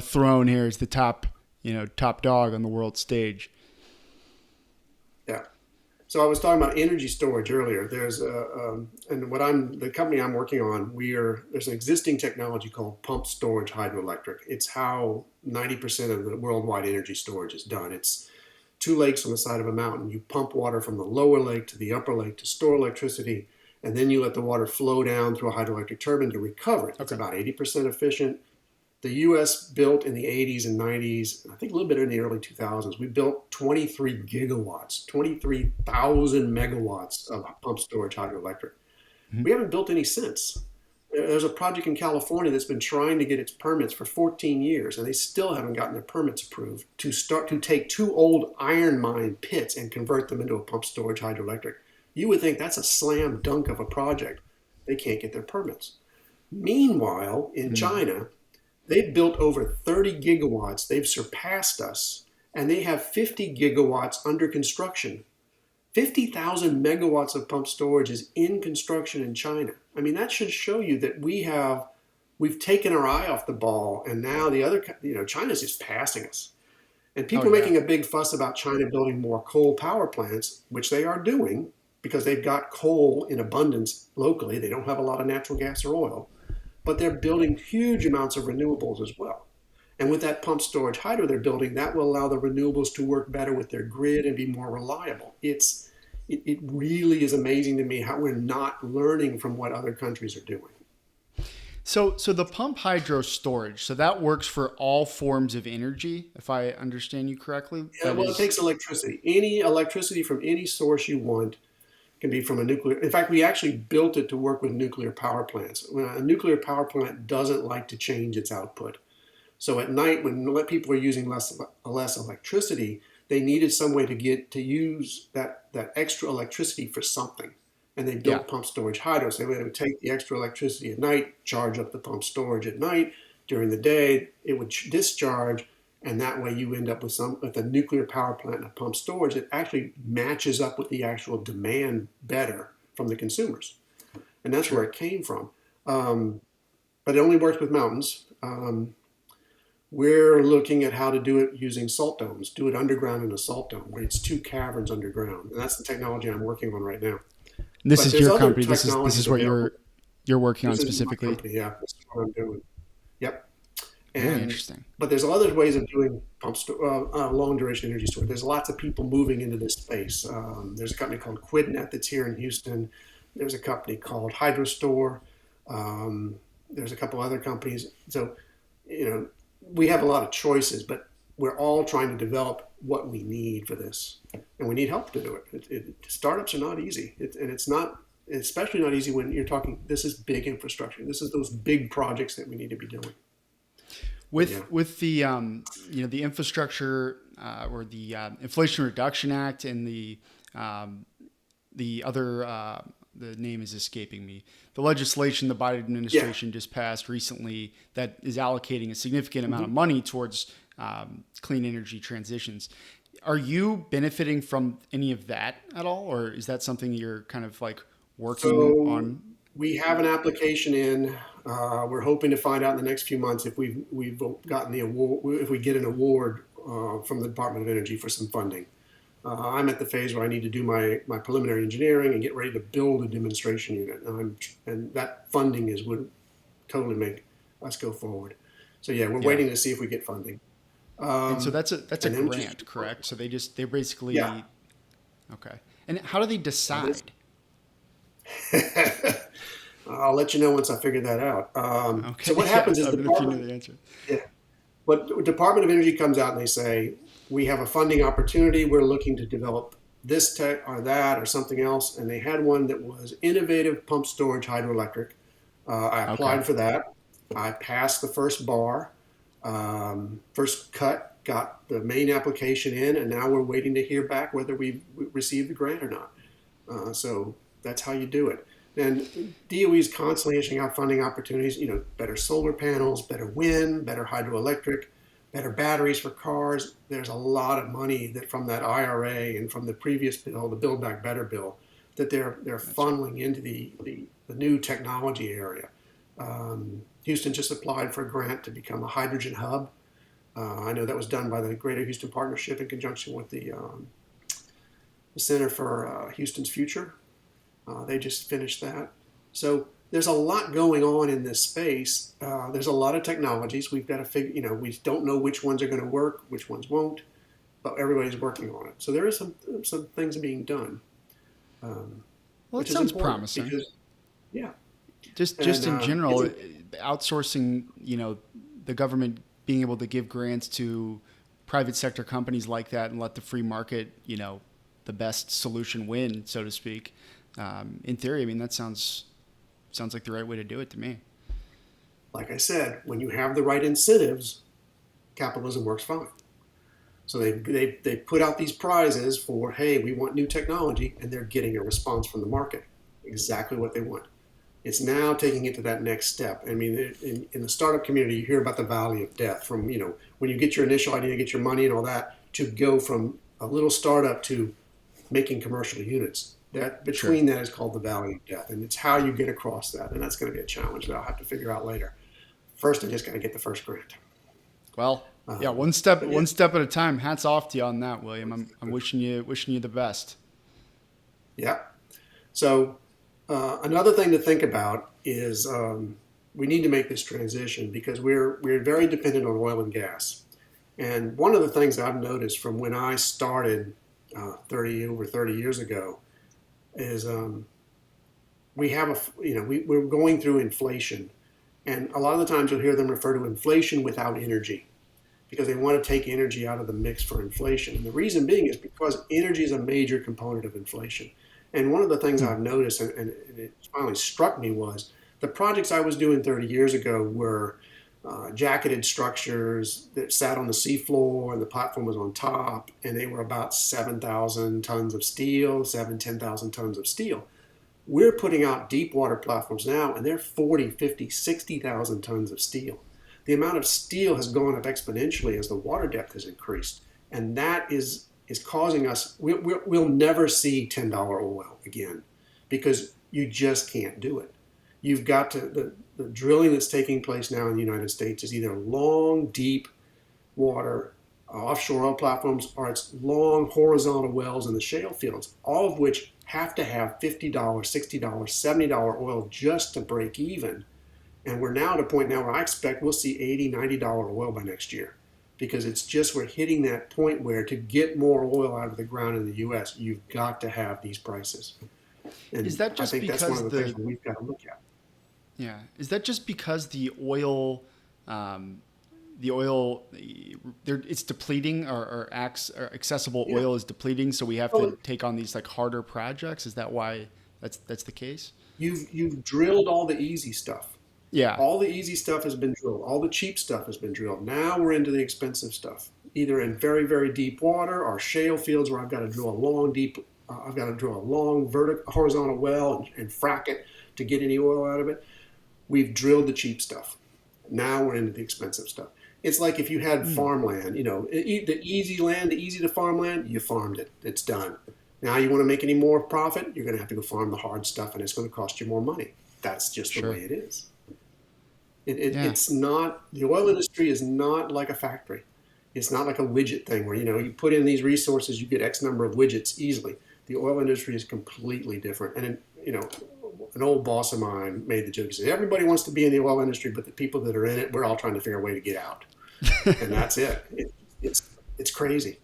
throne here as the top dog on the world stage. Yeah. So I was talking about energy storage earlier. And the company I'm working on, there's an existing technology called pump storage hydroelectric. It's how 90% of the worldwide energy storage is done. It's two lakes on the side of a mountain. You pump water from the lower lake to the upper lake to store electricity, and then you let the water flow down through a hydroelectric turbine to recover it. It's about 80% efficient. The U.S. built in the 80s and 90s, I think a little bit in the early 2000s, we built 23 gigawatts, 23,000 megawatts of pump storage hydroelectric. Mm-hmm. We haven't built any since. There's a project in California that's been trying to get its permits for 14 years, and they still haven't gotten their permits approved to take two old iron mine pits and convert them into a pump storage hydroelectric. You would think that's a slam dunk of a project. They can't get their permits. Meanwhile, in China, they've built over 30 gigawatts. They've surpassed us, and they have 50 gigawatts under construction. 50,000 megawatts of pump storage is in construction in China. I mean, that should show you that we've taken our eye off the ball, and now China's just passing us. And people are making a big fuss about China building more coal power plants, which they are doing because they've got coal in abundance locally. They don't have a lot of natural gas or oil, but they're building huge amounts of renewables as well. And with that pump storage hydro they're building, that will allow the renewables to work better with their grid and be more reliable. It really is amazing to me how we're not learning from what other countries are doing. So the pump hydro storage, so that works for all forms of energy, if I understand you correctly? Yeah, well, it takes electricity. Any electricity from any source you want can be from a nuclear. In fact, we actually built it to work with nuclear power plants. A nuclear power plant doesn't like to change its output. So at night, when people are using less electricity, they needed some way to use that extra electricity for something. And they built pump storage hydros. So they would take the extra electricity at night, charge up the pump storage at night. During the day, it would discharge, and that way you end up with a nuclear power plant and a pump storage that actually matches up with the actual demand better from the consumers. And that's where it came from. But it only works with mountains. We're looking at how to do it using salt domes, do it underground in a salt dome where it's two caverns underground. And that's the technology I'm working on right now. This But is there's your other company. This is technologies what available. you're working on This is my specifically. company, yeah. This is what I'm doing. Yep. Very interesting. But there's other ways of doing long duration energy storage. There's lots of people moving into this space. There's a company called QuidNet that's here in Houston. There's a company called HydroStore. There's a couple other companies. So, we have a lot of choices, but we're all trying to develop what we need for this, and we need help to do it. Startups are not easy, and it's not, especially not easy when you're talking. This is big infrastructure. This is those big projects that we need to be doing. With the the infrastructure or the Inflation Reduction Act and the other the name is escaping me. The legislation the Biden Yeah. administration just passed recently that is allocating a significant amount of Hmm. money towards clean energy transitions. Are you benefiting from any of that at all, or is that something you're kind of like working So on? we have an application in. We're hoping to find out in the next few months if we've gotten the award, if we get an award from the Department of Energy for some funding. I'm at the phase where I need to do my preliminary engineering and get ready to build a demonstration unit, and that funding is would totally make us go forward. So yeah, we're Yeah. waiting to see if we get funding, And so that's a and then just grant, correct? So they yeah. basically okay. And how do they That is. decide? I'll let you know once I figure that out. So Okay, what yeah, happens is I the mean, if you know department, the answer. yeah, but Department of Energy comes out and they say we have a funding opportunity. We're looking to develop this tech or that or something else, and they had one that was innovative pump storage hydroelectric. I Okay. applied for that. I passed the first bar, first cut, got the main application in, and now we're waiting to hear back whether we received the grant or not. So that's how you do it. And DOE is constantly issuing out funding opportunities, better solar panels, better wind, better hydroelectric, better batteries for cars. There's a lot of money that from that IRA and from the previous bill, the Build Back Better bill, that they're That's right. funneling into the new technology area. Houston just applied for a grant to become a hydrogen hub. I know that was done by the Greater Houston Partnership in conjunction with the Center for Houston's Future. They just finished that. So there's a lot going on in this space. There's a lot of technologies. We've got to figure, we don't know which ones are going to work, which ones won't, but everybody's working on it. So there is some things being done, um, Well, it which is sounds important promising. because, yeah. Just And in it's general, outsourcing, the government being able to give grants to private sector companies like that and let the free market, the best solution win, so to speak. In theory, I mean, that sounds like the right way to do it to me. like I said, when you have the right incentives, capitalism works fine. So they put out these prizes for, hey, we want new technology, and they're getting a response from the market, exactly what they want. It's now taking it to that next step. I mean, in the startup community, you hear about the valley of death from, when you get your initial idea, get your money and all that, to go from a little startup to making commercial units. That Sure. between that is called the valley of death, and it's how you get across that, and that's going to be a challenge that I'll have to figure out later. First, I just got to get the first grant. Well, yeah, But yeah, one step at a time. Hats off to you on that, William. I'm wishing you the best. yeah. So another thing to think about is we need to make this transition because we're very dependent on oil and gas. And one of the things I've noticed from when I started 30 years ago is we have we're going through inflation, and a lot of the times you'll hear them refer to inflation without energy because they want to take energy out of the mix for inflation. And the reason being is because energy is a major component of inflation. And one of the things Hmm. I've noticed, and it finally struck me, was the projects I was doing 30 years ago were jacketed structures that sat on the seafloor and the platform was on top, and they were about 7,000 tons of steel, 10,000 tons of steel. We're putting out deep water platforms now, and they're 40, 50, 60,000 tons of steel. The amount of steel has gone up exponentially as the water depth has increased, and that is causing us. We'll never see $10 oil again because you just can't do it. You've got to the drilling that's taking place now in the United States is either long, deep water offshore oil platforms or it's long horizontal wells in the shale fields, all of which have to have $50, $60, $70 oil just to break even. And we're now at a point now where I expect we'll see $80, $90 oil by next year because it's just we're hitting that point where to get more oil out of the ground in the U.S., you've got to have these prices. Is And that I just think that's one of because the things the that we've got to look at. yeah? Is that just because um, the oil, it's depleting, or accessible Yeah. oil is depleting, so we have to Well, take on these like harder projects? Is that why that's the case? you've drilled all the easy stuff. Yeah. All the easy stuff has been drilled. All the cheap stuff has been drilled. Now we're into the expensive stuff, either in very, very deep water or shale fields where I've got to drill a long, deep I've got to drill a long horizontal well and frack it to get any oil out of it. We've drilled the cheap stuff. Now we're into the expensive stuff. It's like if you had Mm, farmland, the easy land, the easy to farm land, you farmed it. It's done. Now you want to make any more profit, you're going to have to go farm the hard stuff, and it's going to cost you more money. That's just the way sure. it is. Yeah. It's not, the oil industry is not like a factory. It's not like a widget thing where, you put in these resources, you get X number of widgets easily. The oil industry is completely different. And, an old boss of mine made the joke, he said, everybody wants to be in the oil industry, but the people that are in it, we're all trying to figure a way to get out. And that's it. It's crazy.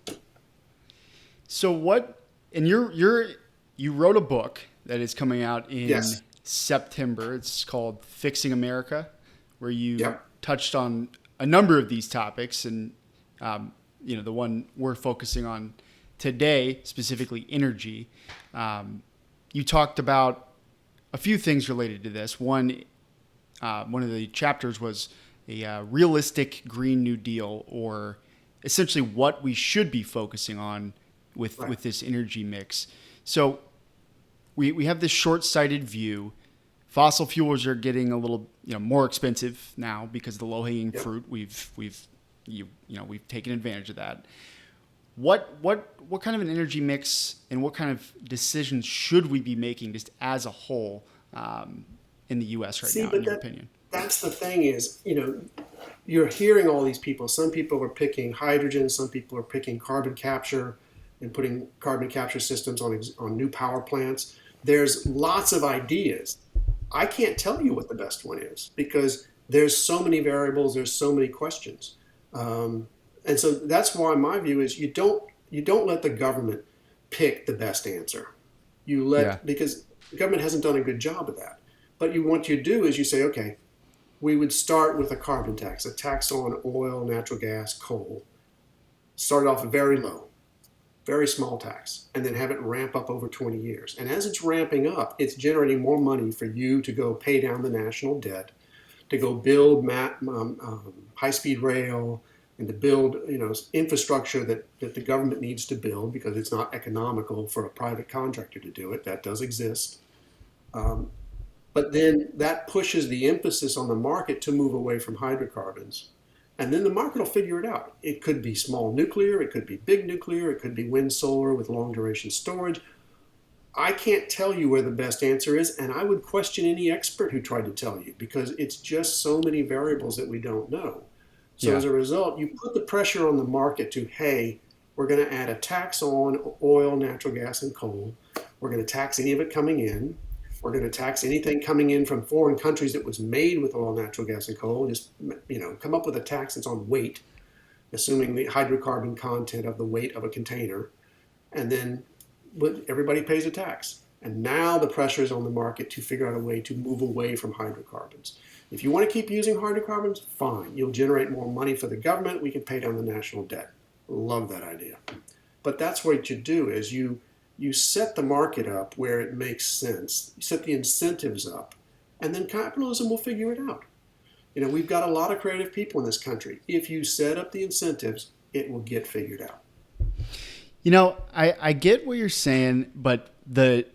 So what? And you wrote a book that is coming out in Yes. September. It's called Fixing America, where you Yep. touched on a number of these topics, and the one we're focusing on today, specifically energy. You talked about a few things related to this. One of the chapters was a realistic Green New Deal, or essentially what we should be focusing on with Right. this energy mix. So we have this short-sighted view. Fossil fuels are getting a little more expensive now because of the low-hanging Yep. fruit. We've taken advantage of that. What kind of an energy mix and what kind of decisions should we be making just as a whole in the U.S. right See, now, in but your opinion? that's the thing is, you're hearing all these people. Some people are picking hydrogen, some people are picking carbon capture and putting carbon capture systems on new power plants. There's lots of ideas. I can't tell you what the best one is because there's so many variables, there's so many questions. And so that's why my view is you don't let the government pick the best answer. Yeah. Because the government hasn't done a good job of that. But what you do is you say, okay, we would start with a carbon tax, a tax on oil, natural gas, coal. Start off very low, very small tax, and then have it ramp up over 20 years. And as it's ramping up, it's generating more money for you to go pay down the national debt, to go build high-speed rail, and to build infrastructure that the government needs to build because it's not economical for a private contractor to do it. That does exist. Um, but then that pushes the emphasis on the market to move away from hydrocarbons. And then the market will figure it out. It could be small nuclear, it could be big nuclear, it could be wind solar with long duration storage. I can't tell you where the best answer is, and I would question any expert who tried to tell you because it's just so many variables that we don't know. So Yeah. as a result, you put the pressure on the market to, hey, we're going to add a tax on oil, natural gas, and coal. We're going to tax any of it coming in. We're going to tax anything coming in from foreign countries that was made with oil, natural gas, and coal. Just come up with a tax that's on weight, assuming the hydrocarbon content of the weight of a container, and then everybody pays a tax. And now the pressure is on the market to figure out a way to move away from hydrocarbons. If you want to keep using hydrocarbons, fine. You'll generate more money for the government. We can pay down the national debt. Love that idea. But that's what you do is you set the market up where it makes sense. You set the incentives up, and then capitalism will figure it out. We've got a lot of creative people in this country. If you set up the incentives, it will get figured out. I get what you're saying, but the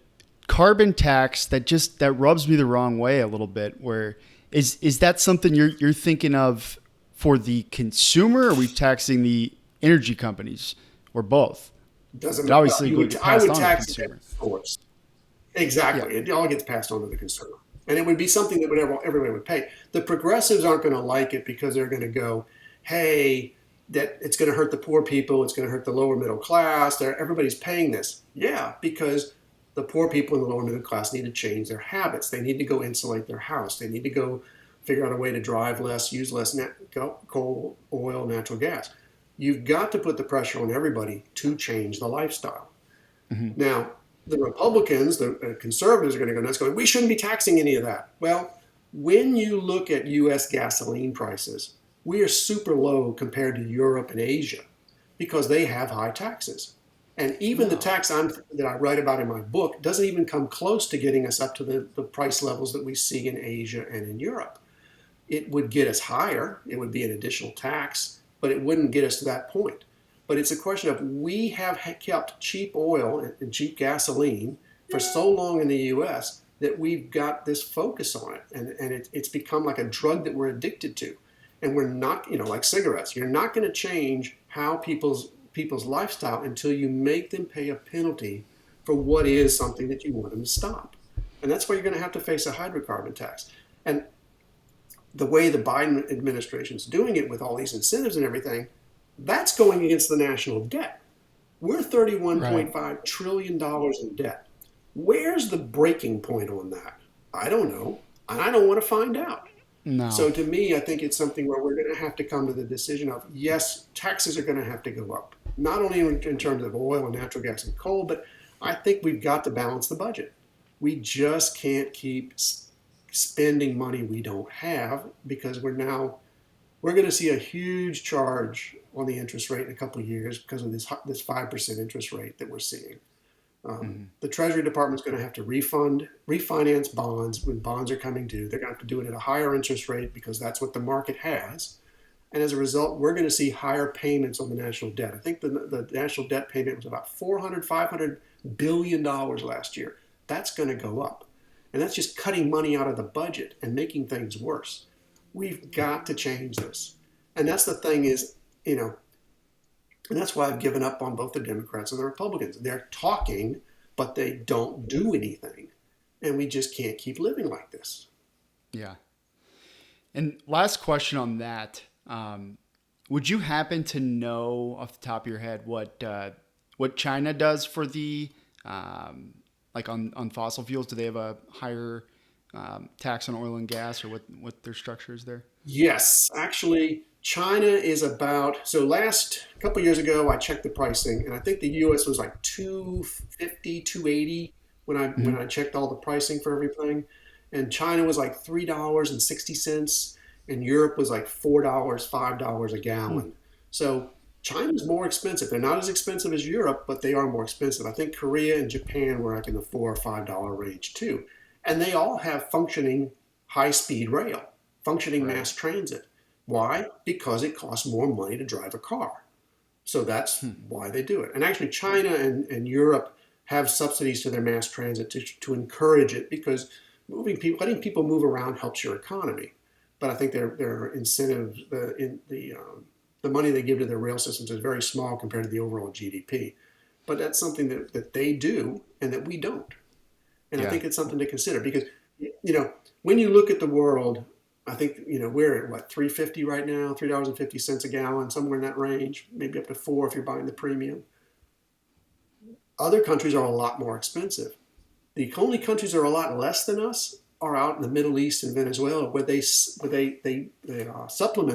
carbon tax that rubs me the wrong way a little bit. Where is that something you're thinking of for the consumer? Or are we taxing the energy companies, or both? Doesn't It matter. obviously will get I passed would on to the tax it at consumer. the source. Yeah, Exactly. It all gets passed on to the consumer. And it would be something that everybody would pay. The progressives aren't going to like it because they're going to go, hey, that it's going to hurt the poor people. It's going to hurt the lower middle class. Everybody's paying this. Yeah, because the poor people in the lower middle class need to change their habits. They need to go insulate their house. They need to go figure out a way to drive less, use less coal, oil, natural gas. You've got to put the pressure on everybody to change the lifestyle. Now, the Republicans, the conservatives are going to go nuts going, we shouldn't be taxing any of that. Well, when you look at U.S. gasoline prices, we are super low compared to Europe and Asia because they have high taxes. And even the no, tax that I write about in my book doesn't even come close to getting us up to the price levels that we see in Asia and in Europe. It would get us higher. It would be an additional tax, but it wouldn't get us to that point. But it's a question of we have kept cheap oil and cheap gasoline for so long in the U.S. that we've got this focus on it, and it's become like a drug that we're addicted to, and we're not, like cigarettes. You're not going to change how people's lifestyle until you make them pay a penalty for what is something that you want them to stop, and that's why you're going to have to face a hydrocarbon tax. And the way the Biden administration is doing it with all these incentives and everything, that's going against the national debt. We're Right. $31.5 trillion in debt. Where's the breaking point on that? I don't know. And I don't want to find out. No. So to me, I think it's something where we're going to have to come to the decision of yes, taxes are going to have to go up, not only in terms of oil and natural gas and coal, but I think we've got to balance the budget. We just can't keep spending money we don't have because we're going to see a huge charge on the interest rate in a couple of years because of this 5% interest rate that we're seeing. The Treasury Department's going to have to refinance bonds when bonds are coming due. They're going to have to do it at a higher interest rate because that's what the market has. And as a result, we're going to see higher payments on the national debt. I think the national debt payment was about $400 billion last year. That's going to go up. And that's just cutting money out of the budget and making things worse. We've got to change this. And that's the thing is, and that's why I've given up on both the Democrats and the Republicans. They're talking, but they don't do anything. And we just can't keep living like this. Yeah. And last question on that. Would you happen to know off the top of your head what China does for the like on fossil fuels? Do they have a higher tax on oil and gas, or what their structure is there? Yes, actually, China is about, so last couple of years ago, I checked the pricing, and I think the US was like 250, 280 when Hmm. I checked all the pricing for everything. And China was like $3.60, and Europe was like $4, $5 a Hmm. gallon. So China's more expensive. They're not as expensive as Europe, but they are more expensive. I think Korea and Japan were like in the $4 or $5 range too. And they all have functioning high speed rail, functioning Right. mass transit. Why? Because it costs more money to drive a car. So that's Hmm. why they do it. And actually, China and Europe have subsidies to their mass transit to encourage it because letting people move around helps your economy. But I think their incentives, the money they give to their rail systems is very small compared to the overall GDP. But that's something that they do and that we don't. And I Yeah. think it's something to consider because, when you look at the world, I think, we're at what, 350 right now, $3.50 a gallon, somewhere in that range, maybe up to four if you're buying the premium. Other countries are a lot more expensive. The only countries that are a lot less than us are out in the Middle East and Venezuela, where they supplement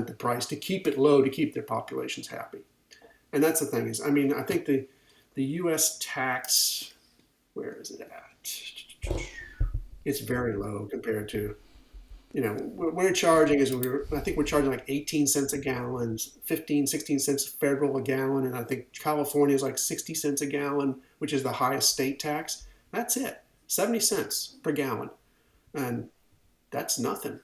the price to keep it low to keep their populations happy. And that's the thing is, I mean, I think the U.S. tax, where is it at? It's very low compared to, what we're charging is I think we're charging like 18 cents a gallon, 15, 16 cents federal a gallon. And I think California is like 60 cents a gallon, which is the highest state tax. That's it, 70 cents per gallon. And that's nothing.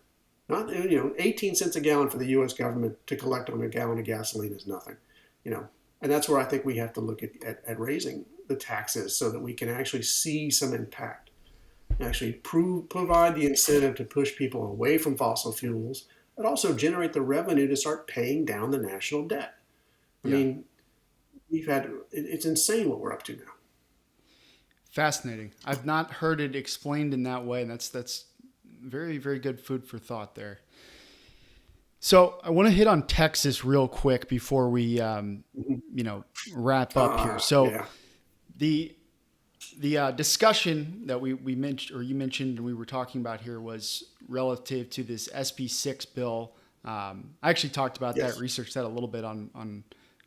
Not, 18 cents a gallon for the U.S. government to collect on a gallon of gasoline is nothing, you know. And that's where I think we have to look at raising the taxes so that we can actually see some impact, actually provide the incentive to push people away from fossil fuels, but also generate the revenue to start paying down the national debt. I Yeah. mean, it's insane what we're up to now. Fascinating. I've not heard it explained in that way, and that's very very good food for thought there. So I want to hit on Texas real quick before we Mhm. wrap up here. So Yeah. the discussion that we mentioned or you mentioned and we were talking about here was relative to this SB6 bill. I actually talked about that, Yes. researched that a little bit on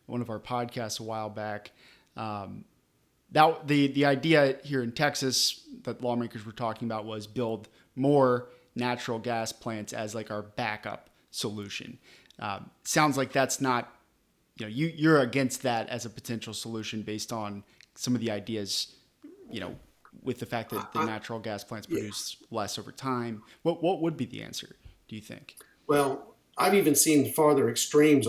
one of our podcasts a while back. That the idea here in Texas that lawmakers were talking about was build more natural gas plants as like our backup solution. Sounds like that's not, you're against that as a potential solution based on some of the ideas, you know, with the fact that the I, natural gas plants yeah. produce less over time. What would be the answer, do you think? Well, I've even seen farther extremes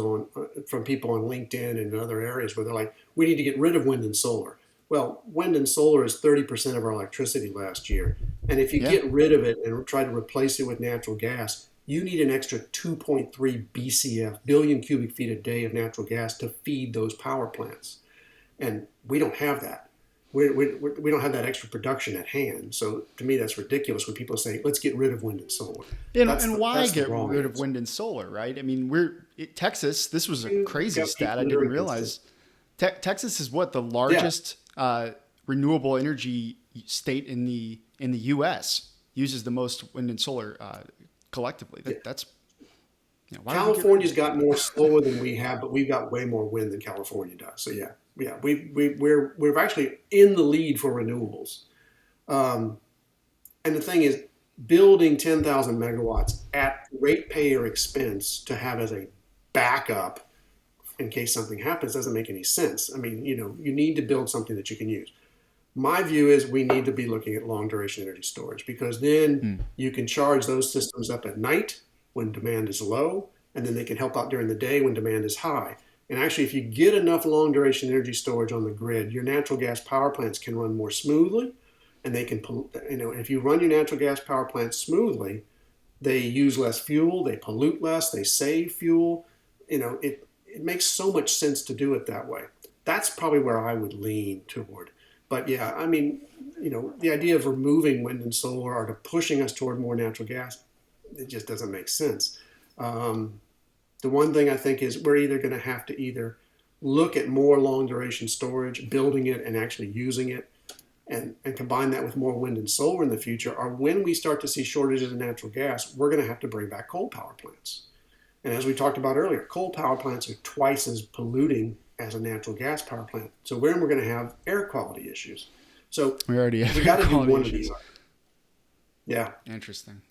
from people on LinkedIn and other areas where they're like, we need to get rid of wind and solar. Well, wind and solar is 30% of our electricity last year. And if you Yeah. get rid of it and try to replace it with natural gas, you need an extra 2.3 BCF, billion cubic feet a day of natural gas to feed those power plants. And we don't have that. We don't have that extra production at hand. So to me, that's ridiculous when people say, let's get rid of wind and solar. And why That's the get wrong rid of answer. wind and solar, right? I mean, Texas. This was a You've crazy got stat. people I that are didn't against it. realize. Texas is what the Yeah, largest renewable energy state in the U.S. uses the most wind and solar collectively. yeah. That's why would we get rid of California's it? got more solar than we have, but we've got way more wind than California does. So yeah, we're actually in the lead for renewables. Um, and the thing is, building 10,000 megawatts at ratepayer expense to have as a backup in case something happens doesn't make any sense. I mean, you need to build something that you can use. My view is we need to be looking at long duration energy storage because then Hmm. you can charge those systems up at night when demand is low, and then they can help out during the day when demand is high. And actually, if you get enough long duration energy storage on the grid, your natural gas power plants can run more smoothly, and they can, if you run your natural gas power plants smoothly, they use less fuel, they pollute less, they save fuel. It makes so much sense to do it that way. That's probably where I would lean toward. But yeah, I mean, the idea of removing wind and solar or to pushing us toward more natural gas, it just doesn't make sense. Um, the one thing I think is we're either going to have to either look at more long duration storage, building it and actually using it, and combine that with more wind and solar in the future, or when we start to see shortages of natural gas, we're going to have to bring back coal power plants. And as we talked about earlier, coal power plants are twice as polluting as a natural gas power plant. So then we're going to have air quality issues. So We already have we air got to do quality one of these. issues. Yeah. Interesting.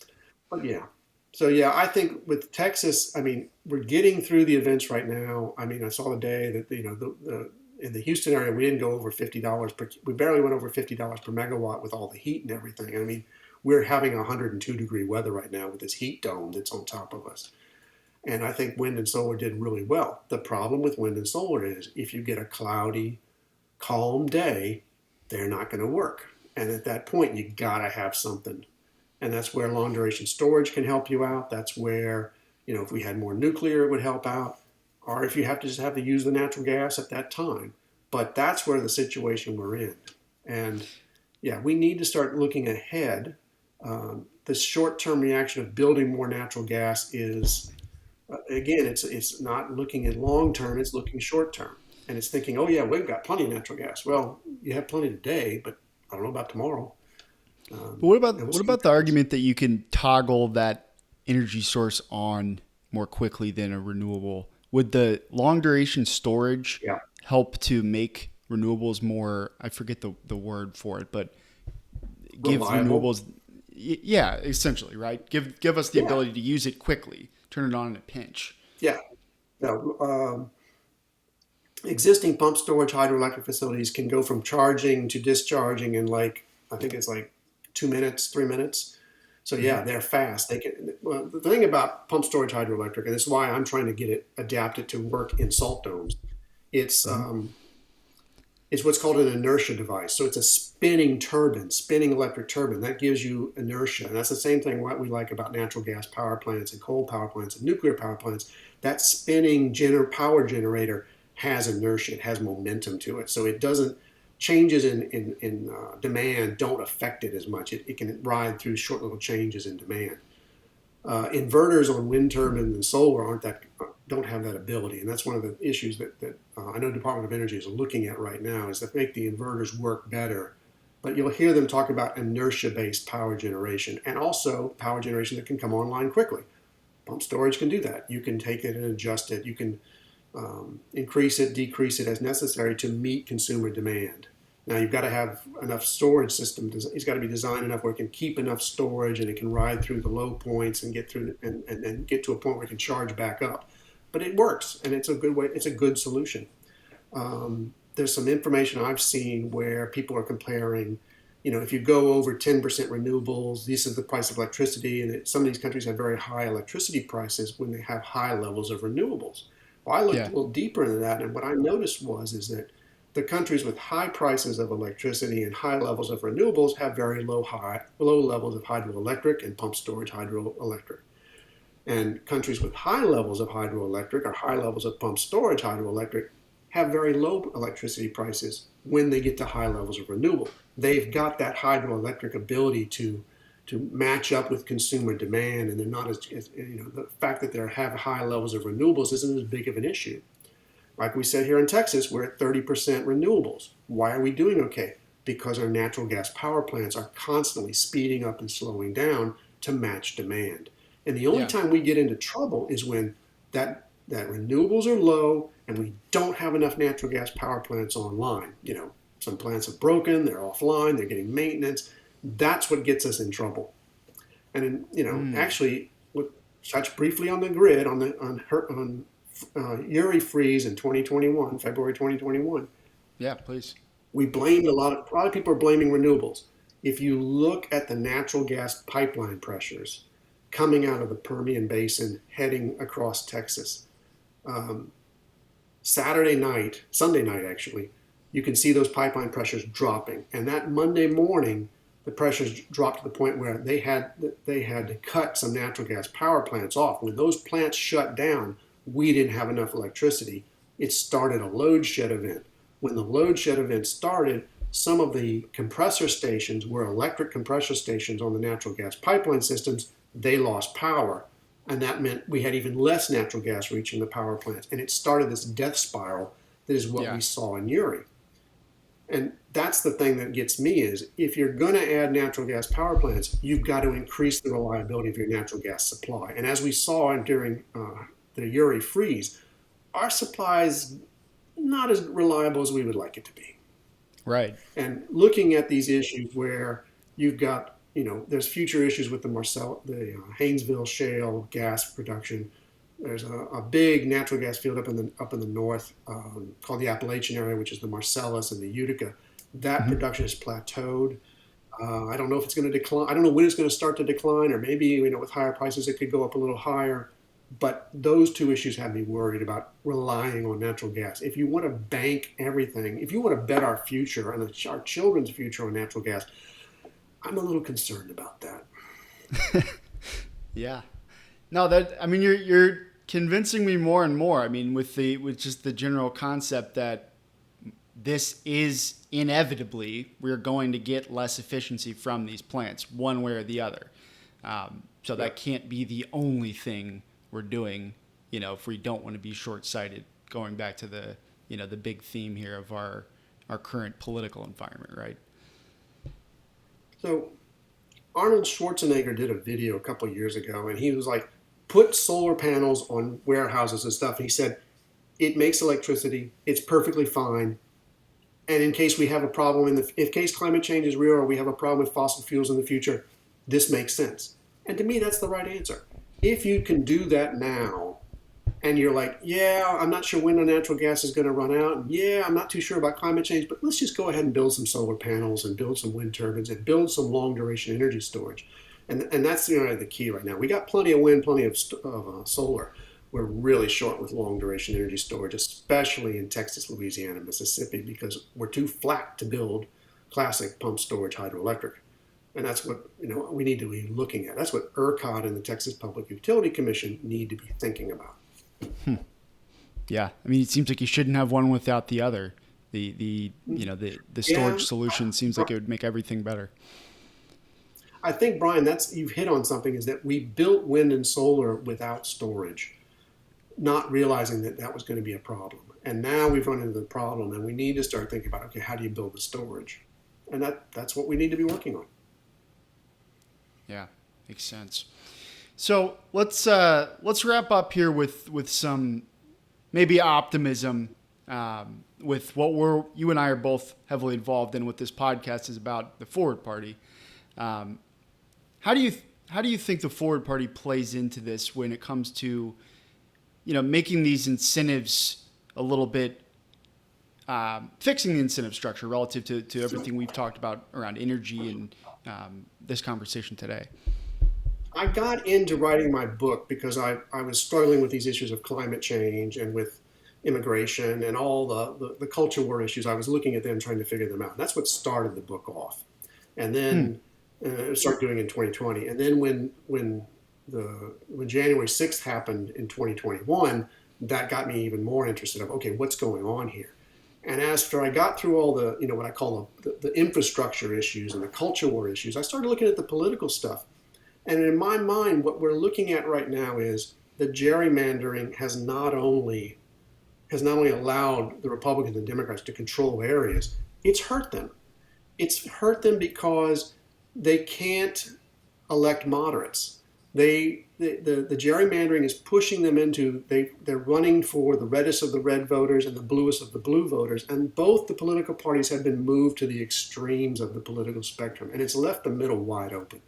But yeah. So yeah, I think with Texas, I mean, we're getting through the events right now. I mean, I saw the day that the in the Houston area we didn't go over $50 per. We barely went over $50 per megawatt with all the heat and everything. I mean, we're having 102-degree weather right now with this heat dome that's on top of us. And I think wind and solar did really well. The problem with wind and solar is if you get a cloudy, calm day, they're not going to work. And at that point, you got to have something. And that's where long duration storage can help you out. That's where, if we had more nuclear, it would help out. Or if you have to just have to use the natural gas at that time. But that's where the situation we're in. And yeah, we need to start looking ahead. The short term reaction of building more natural gas is, again, it's not looking at long term, it's looking short term. And it's thinking, oh, yeah, we've got plenty of natural gas. Well, you have plenty today, but I don't know about tomorrow. But what And about we'll what see what about the happens. argument that you can toggle that energy source on more quickly than a renewable? Would the long duration storage Yeah. help to make renewables more, I forget the word for it, but give Reliable. renewables yeah, essentially, right? Give us the Yeah. ability to use it quickly, turn it on in a pinch. Yeah. No, existing pump storage hydroelectric facilities can go from charging to discharging in like, I think it's like 2 minutes, 3 minutes. So Mm-hmm. yeah, they're fast. They can. Well, the thing about pump storage hydroelectric, and this is why I'm trying to get it adapted to work in salt domes. It's Mm-hmm. um, it's what's called an inertia device. So it's a spinning turbine, spinning electric turbine that gives you inertia, and that's the same thing what we like about natural gas power plants and coal power plants and nuclear power plants. That spinning power generator has inertia, it has momentum to it, so it doesn't changes in demand don't affect it as much. It can ride through short little changes in demand. Inverters on wind turbines and solar don't have that ability, and that's one of the issues that I know Department of Energy is looking at right now is to make the inverters work better. But you'll hear them talk about inertia-based power generation and also power generation that can come online quickly. Pump storage can do that. You can take it and adjust it. You can increase it, decrease it as necessary to meet consumer demand. Now you've got to have enough storage system. It's got to be designed enough where it can keep enough storage and it can ride through the low points and get through and get to a point where it can charge back up. But it works and it's a good way. It's a good solution. There's some information I've seen where people are comparing if you go over 10% renewables, this is the price of electricity. And some of these countries have very high electricity prices when they have high levels of renewables. Well, I looked Yeah. a little deeper into that, and what I noticed is that the countries with high prices of electricity and high levels of renewables have very low levels of hydroelectric and pump storage hydroelectric. And countries with high levels of hydroelectric or high levels of pump storage hydroelectric have very low electricity prices when they get to high levels of renewable. They've got that hydroelectric ability to match up with consumer demand, and they're not the fact that they have high levels of renewables isn't as big of an issue. Like we said here in Texas, we're at 30% renewables. Why are we doing okay? Because our natural gas power plants are constantly speeding up and slowing down to match demand. And the only Yeah. time we get into trouble is when that renewables are low and we don't have enough natural gas power plants online. Some plants have broken, they're offline, they're getting maintenance. That's what gets us in trouble. And actually, touch briefly on the grid on Uri freeze in 2021, February 2021. Yeah, please. We blamed a lot of people are blaming renewables. If you look at the natural gas pipeline pressures coming out of the Permian Basin heading across Texas, Sunday night actually, you can see those pipeline pressures dropping. And that Monday morning, the pressures dropped to the point where they had to cut some natural gas power plants off. When those plants shut down, we didn't have enough electricity. It started a load shed event. When the load shed event started, some of the compressor stations were electric compressor stations on the natural gas pipeline systems. They lost power. And that meant we had even less natural gas reaching the power plants. And it started this death spiral that is what Yeah. we saw in Uri. And that's the thing that gets me is if you're going to add natural gas power plants, you've got to increase the reliability of your natural gas supply. And as we saw during the Uri freeze, our supply is not as reliable as we would like it to be. Right. And looking at these issues where you've got, there's future issues with the Haynesville shale gas production. There's a big natural gas field up in the north called the Appalachian area, which is the Marcellus and the Utica. That Mm-hmm. production has plateaued. I don't know if it's going to decline. I don't know when it's going to start to decline, or maybe with higher prices it could go up a little higher. But those two issues have me worried about relying on natural gas. If you want to bank everything, if you want to bet our future and our children's future on natural gas, I'm a little concerned about that. Yeah. No, you're convincing me more and more. I mean, with just the general concept that this is inevitably we're going to get less efficiency from these plants one way or the other. So that can't be the only thing we're doing, if we don't want to be short-sighted, going back to the big theme here of our current political environment, right? So Arnold Schwarzenegger did a video a couple of years ago, and he was like, put solar panels on warehouses and stuff. And he said, it makes electricity. It's perfectly fine. And in case we have a problem, in case climate change is real or we have a problem with fossil fuels in the future, this makes sense. And to me, that's the right answer. If you can do that now, and you're like, yeah, I'm not sure when the natural gas is going to run out, and yeah, I'm not too sure about climate change, but let's just go ahead and build some solar panels and build some wind turbines and build some long duration energy storage. And that's the key right now. We got plenty of wind, plenty of solar. We're really short with long duration energy storage, especially in Texas, Louisiana, Mississippi, because we're too flat to build classic pump storage hydroelectric. And that's what we need to be looking at. That's what ERCOT and the Texas Public Utility Commission need to be thinking about. Yeah, I mean, it seems like you shouldn't have one without the other. The storage solution seems like it would make everything better. I think, Brian, you've hit on something, is that we built wind and solar without storage, not realizing that was going to be a problem. And now we've run into the problem, and we need to start thinking about, okay, how do you build the storage? And that's what we need to be working on. Yeah, makes sense. So let's wrap up here with some maybe optimism with what you and I are both heavily involved in. What this podcast is about, the Forward Party. How do you think the Forward Party plays into this when it comes to making these incentives a little bit fixing the incentive structure relative to everything we've talked about around energy and this conversation today? I got into writing my book because I was struggling with these issues of climate change and with immigration and all the culture war issues. I was looking at them, trying to figure them out. And that's what started the book off. And Hmm. then started doing it in 2020. And then when January 6th happened in 2021, that got me even more interested of, okay, what's going on here? And after I got through all the, what I call the infrastructure issues and the culture war issues, I started looking at the political stuff. And in my mind, what we're looking at right now is that gerrymandering has not only allowed the Republicans and Democrats to control areas, it's hurt them. It's hurt them because they can't elect moderates. The gerrymandering is pushing them into they're running for the reddest of the red voters and the bluest of the blue voters, and both the political parties have been moved to the extremes of the political spectrum, and it's left the middle wide open.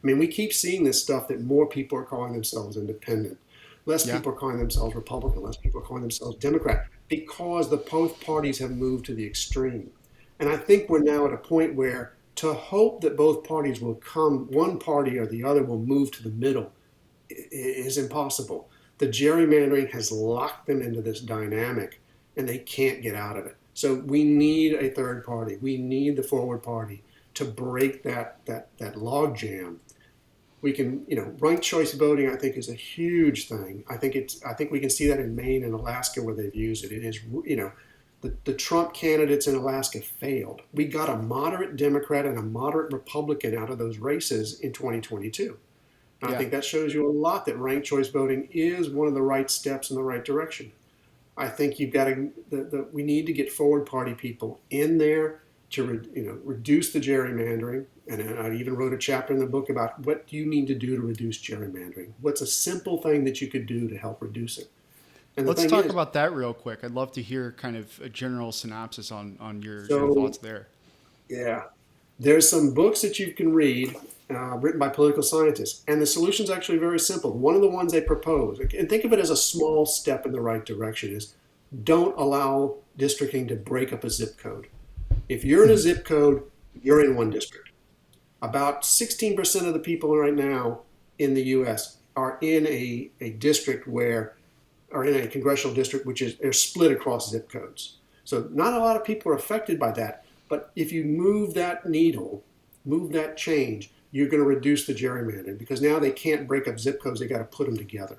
I mean, we keep seeing this stuff that more people are calling themselves independent, less Yeah. people are calling themselves Republican, less people are calling themselves Democrat, because the both parties have moved to the extreme. And I think we're now at a point where to hope that both parties will come, one party or the other will move to the middle is impossible. The gerrymandering has locked them into this dynamic and they can't get out of it. So we need a third party. We need the forward party to break that log jam. We can, ranked choice voting, I think, is a huge thing. I think we can see that in Maine and Alaska where they've used it. It is, the Trump candidates in Alaska failed. We got a moderate Democrat and a moderate Republican out of those races in 2022. And I Yeah. think that shows you a lot that ranked choice voting is one of the right steps in the right direction. I think you've got to, we need to get forward party people in there to reduce the gerrymandering. And I even wrote a chapter in the book about what do you need to do to reduce gerrymandering? What's a simple thing that you could do to help reduce it? And the Let's thing talk is, about that real quick. I'd love to hear kind of a general synopsis on your so thoughts there. yeah, there's some books that you can read written by political scientists, and the solution is actually very simple. One of the ones they propose, and think of it as a small step in the right direction, is don't allow districting to break up a zip code. If you're in a zip code, you're in one district. About 16% of the people right now in the U.S. are in a district where, are in a congressional district which is they're split across zip codes. So not a lot of people are affected by that. But if you move that needle, move that change, you're going to reduce the gerrymandering because now they can't break up zip codes. They got to put them together.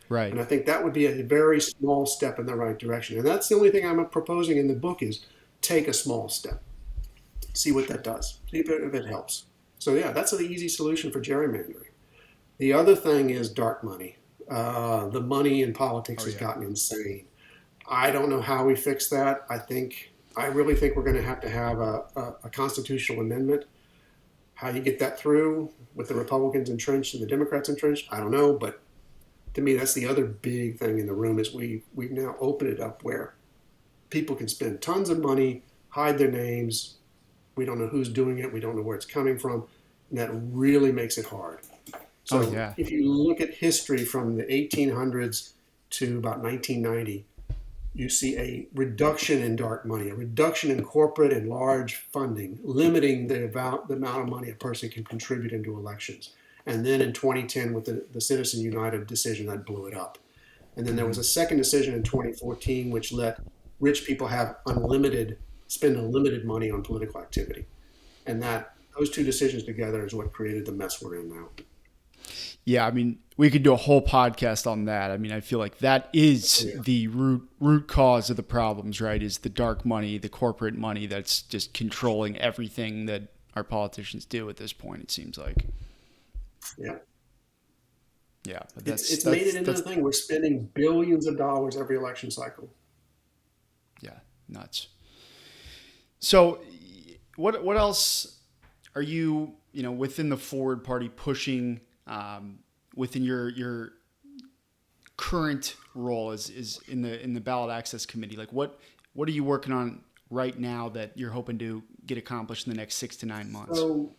Right. And I think that would be a very small step in the right direction. And that's the only thing I'm proposing in the book is take a small step. See what that does. See if it helps. So yeah, that's the easy solution for gerrymandering. The other thing is dark money. The money in politics Oh has yeah. gotten insane. I don't know how we fix that. I really think we're going to have a constitutional amendment. How you get that through with the Republicans entrenched and the Democrats entrenched, I don't know. But to me, that's the other big thing in the room is we've now opened it up where people can spend tons of money, hide their names. We don't know who's doing it. We don't know where it's coming from. And that really makes it hard. Oh So yeah. if you look at history from the 1800s to about 1990, you see a reduction in dark money, a reduction in corporate and large funding, limiting the amount of money a person can contribute into elections. And then in 2010, with the Citizen United decision, that blew it up. And then there was a second decision in 2014, which let rich people spend unlimited money on political activity. And those two decisions together is what created the mess we're in now. Yeah, I mean, we could do a whole podcast on that. I mean, I feel like that Oh, is yeah. the root cause of the problems, right? Is the dark money, the corporate money that's just controlling everything that our politicians do at this point. It seems like, Yeah. yeah, but It's made it into the that's thing. We're spending billions of dollars every election cycle. yeah, nuts. So, what else are you within the Forward Party pushing within your current role is in the ballot access committee? Like what are you working on right now that you're hoping to get accomplished in the next 6 to 9 months? So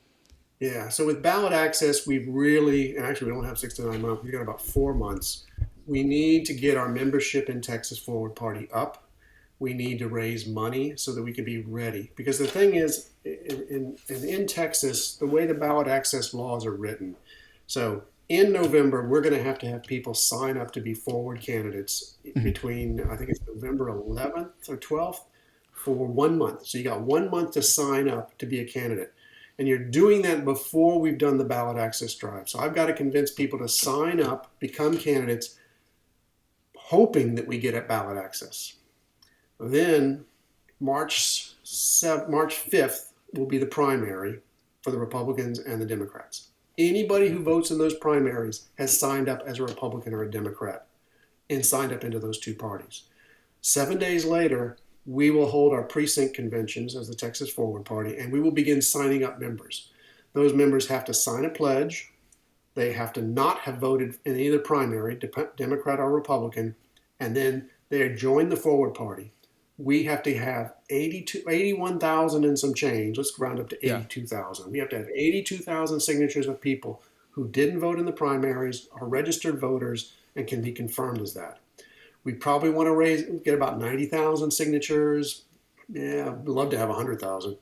yeah, so with ballot access, we've really, and actually we don't have 6 to 9 months, we've got about 4 months. We need to get our membership in Texas Forward Party up. we need to raise money so that we can be ready. Because the thing is, in Texas, the way the ballot access laws are written, so in November, we're going to have people sign up to be forward candidates between, I think it's November 11th or 12th for 1 month. So you got 1 month to sign up to be a candidate. And you're doing that before we've done the ballot access drive. So I've got to convince people to sign up, become candidates, hoping that we get at ballot access. Then March 5th will be the primary for the Republicans and the Democrats. Anybody who votes in those primaries has signed up as a Republican or a Democrat and signed up into those two parties. 7 days later, we will hold our precinct conventions as the Texas Forward Party, and we will begin signing up members. Those members have to sign a pledge. They have to not have voted in either primary, Democrat or Republican, and then they join the Forward Party. We have to have 81,000 and some change. Let's round up to 82,000. We have to have 82,000 signatures of people who didn't vote in the primaries, are registered voters, and can be confirmed as that. We probably want to get about 90,000 signatures. Yeah, I'd love to have 100,000.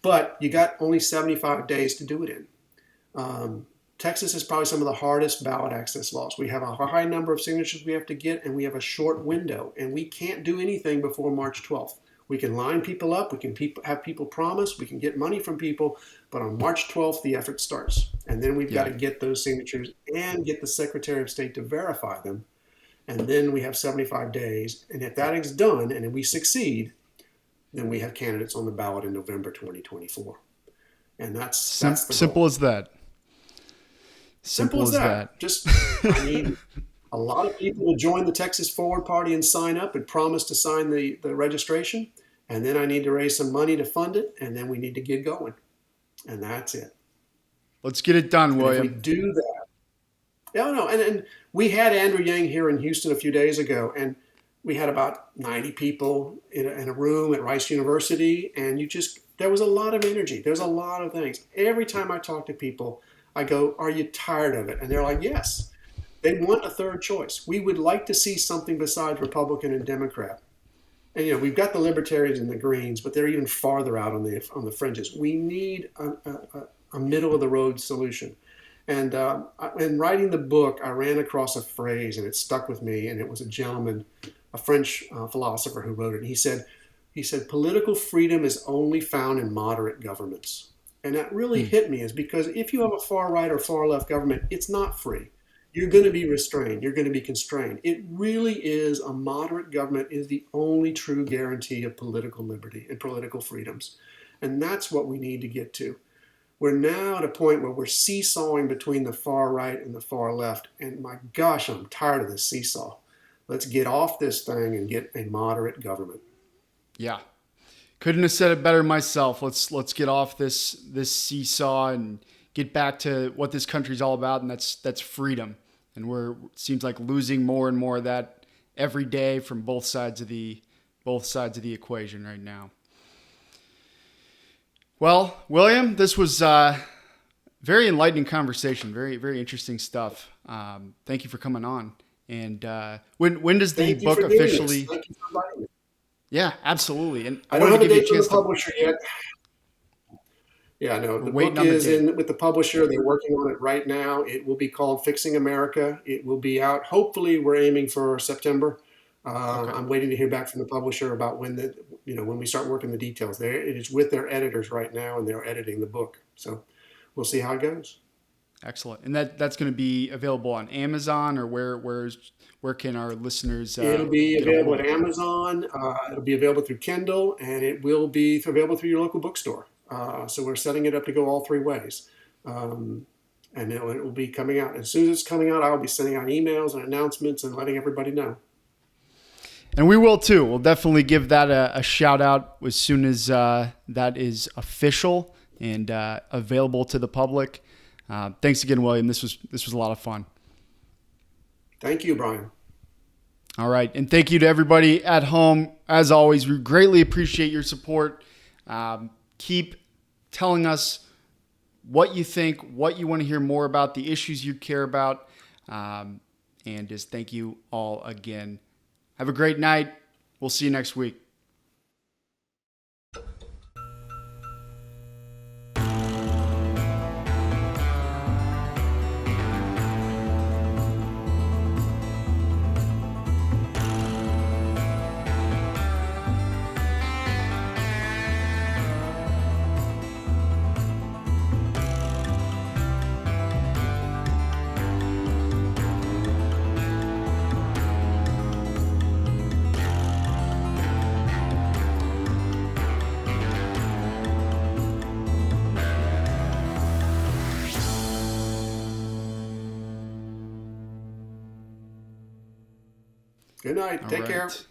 But you got only 75 days to do it in. Texas is probably some of the hardest ballot access laws. We have a high number of signatures we have to get, and we have a short window, and we can't do anything before March 12th. We can line people up, we can have people promise, we can get money from people, but on March 12th, the effort starts. And then we've got to get those signatures and get the Secretary of State to verify them. And then we have 75 days. And if that is done and we succeed, then we have candidates on the ballot in November 2024. And that's the simple goal. As that. Simple as that. Just, I need a lot of people to join the Texas Forward Party and sign up and promise to sign the registration. And then I need to raise some money to fund it. And then we need to get going. And that's it. Let's get it done, William. If we do that. Yeah, no. And we had Andrew Yang here in Houston a few days ago. And we had about 90 people in a room at Rice University. And there was a lot of energy. There's a lot of things. Every time I talk to people, I go, are you tired of it? And they're like, yes. They want a third choice. We would like to see something besides Republican and Democrat. And, we've got the Libertarians and the Greens, but they're even farther out on the fringes. We need a middle-of-the-road solution. And in writing the book, I ran across a phrase, and it stuck with me, and it was a gentleman, a French philosopher who wrote it. And he said, political freedom is only found in moderate governments. And that really hit me, is because if you have a far right or far left government, it's not free. You're going to be restrained. You're going to be constrained. It really is a moderate government is the only true guarantee of political liberty and political freedoms. And that's what we need to get to. We're now at a point where we're seesawing between the far right and the far left. And my gosh, I'm tired of this seesaw. Let's get off this thing and get a moderate government. Yeah. Couldn't have said it better myself. Let's get off this seesaw and get back to what this country's all about, and that's freedom. And it seems like losing more and more of that every day from both sides of the equation right now. Well, William, this was very enlightening conversation. Very, very interesting stuff. Thank you for coming on. And when does the book officially? Thank you for inviting me. Yeah, absolutely. And I don't have a date from the publisher yet. Yeah, no, the book is in with the publisher. They're working on it right now. It will be called Fixing America. It will be out. Hopefully, we're aiming for September. Okay. I'm waiting to hear back from the publisher about when we start working the details. It is with their editors right now, and they're editing the book. So we'll see how it goes. Excellent. And that's going to be available on Amazon, or where can our listeners? It'll be available at Amazon. It'll be available through Kindle, and it will be available through your local bookstore. So we're setting it up to go all three ways. And it will be coming out. As soon as it's coming out, I'll be sending out emails and announcements and letting everybody know. And we will too. We'll definitely give that a shout out as soon as that is official and available to the public. Thanks again, William. This was a lot of fun. Thank you, Brian. All right. And thank you to everybody at home. As always, we greatly appreciate your support. Keep telling us what you think, what you want to hear more about, the issues you care about. And just thank you all again. Have a great night. We'll see you next week. Good night. All Take care. right.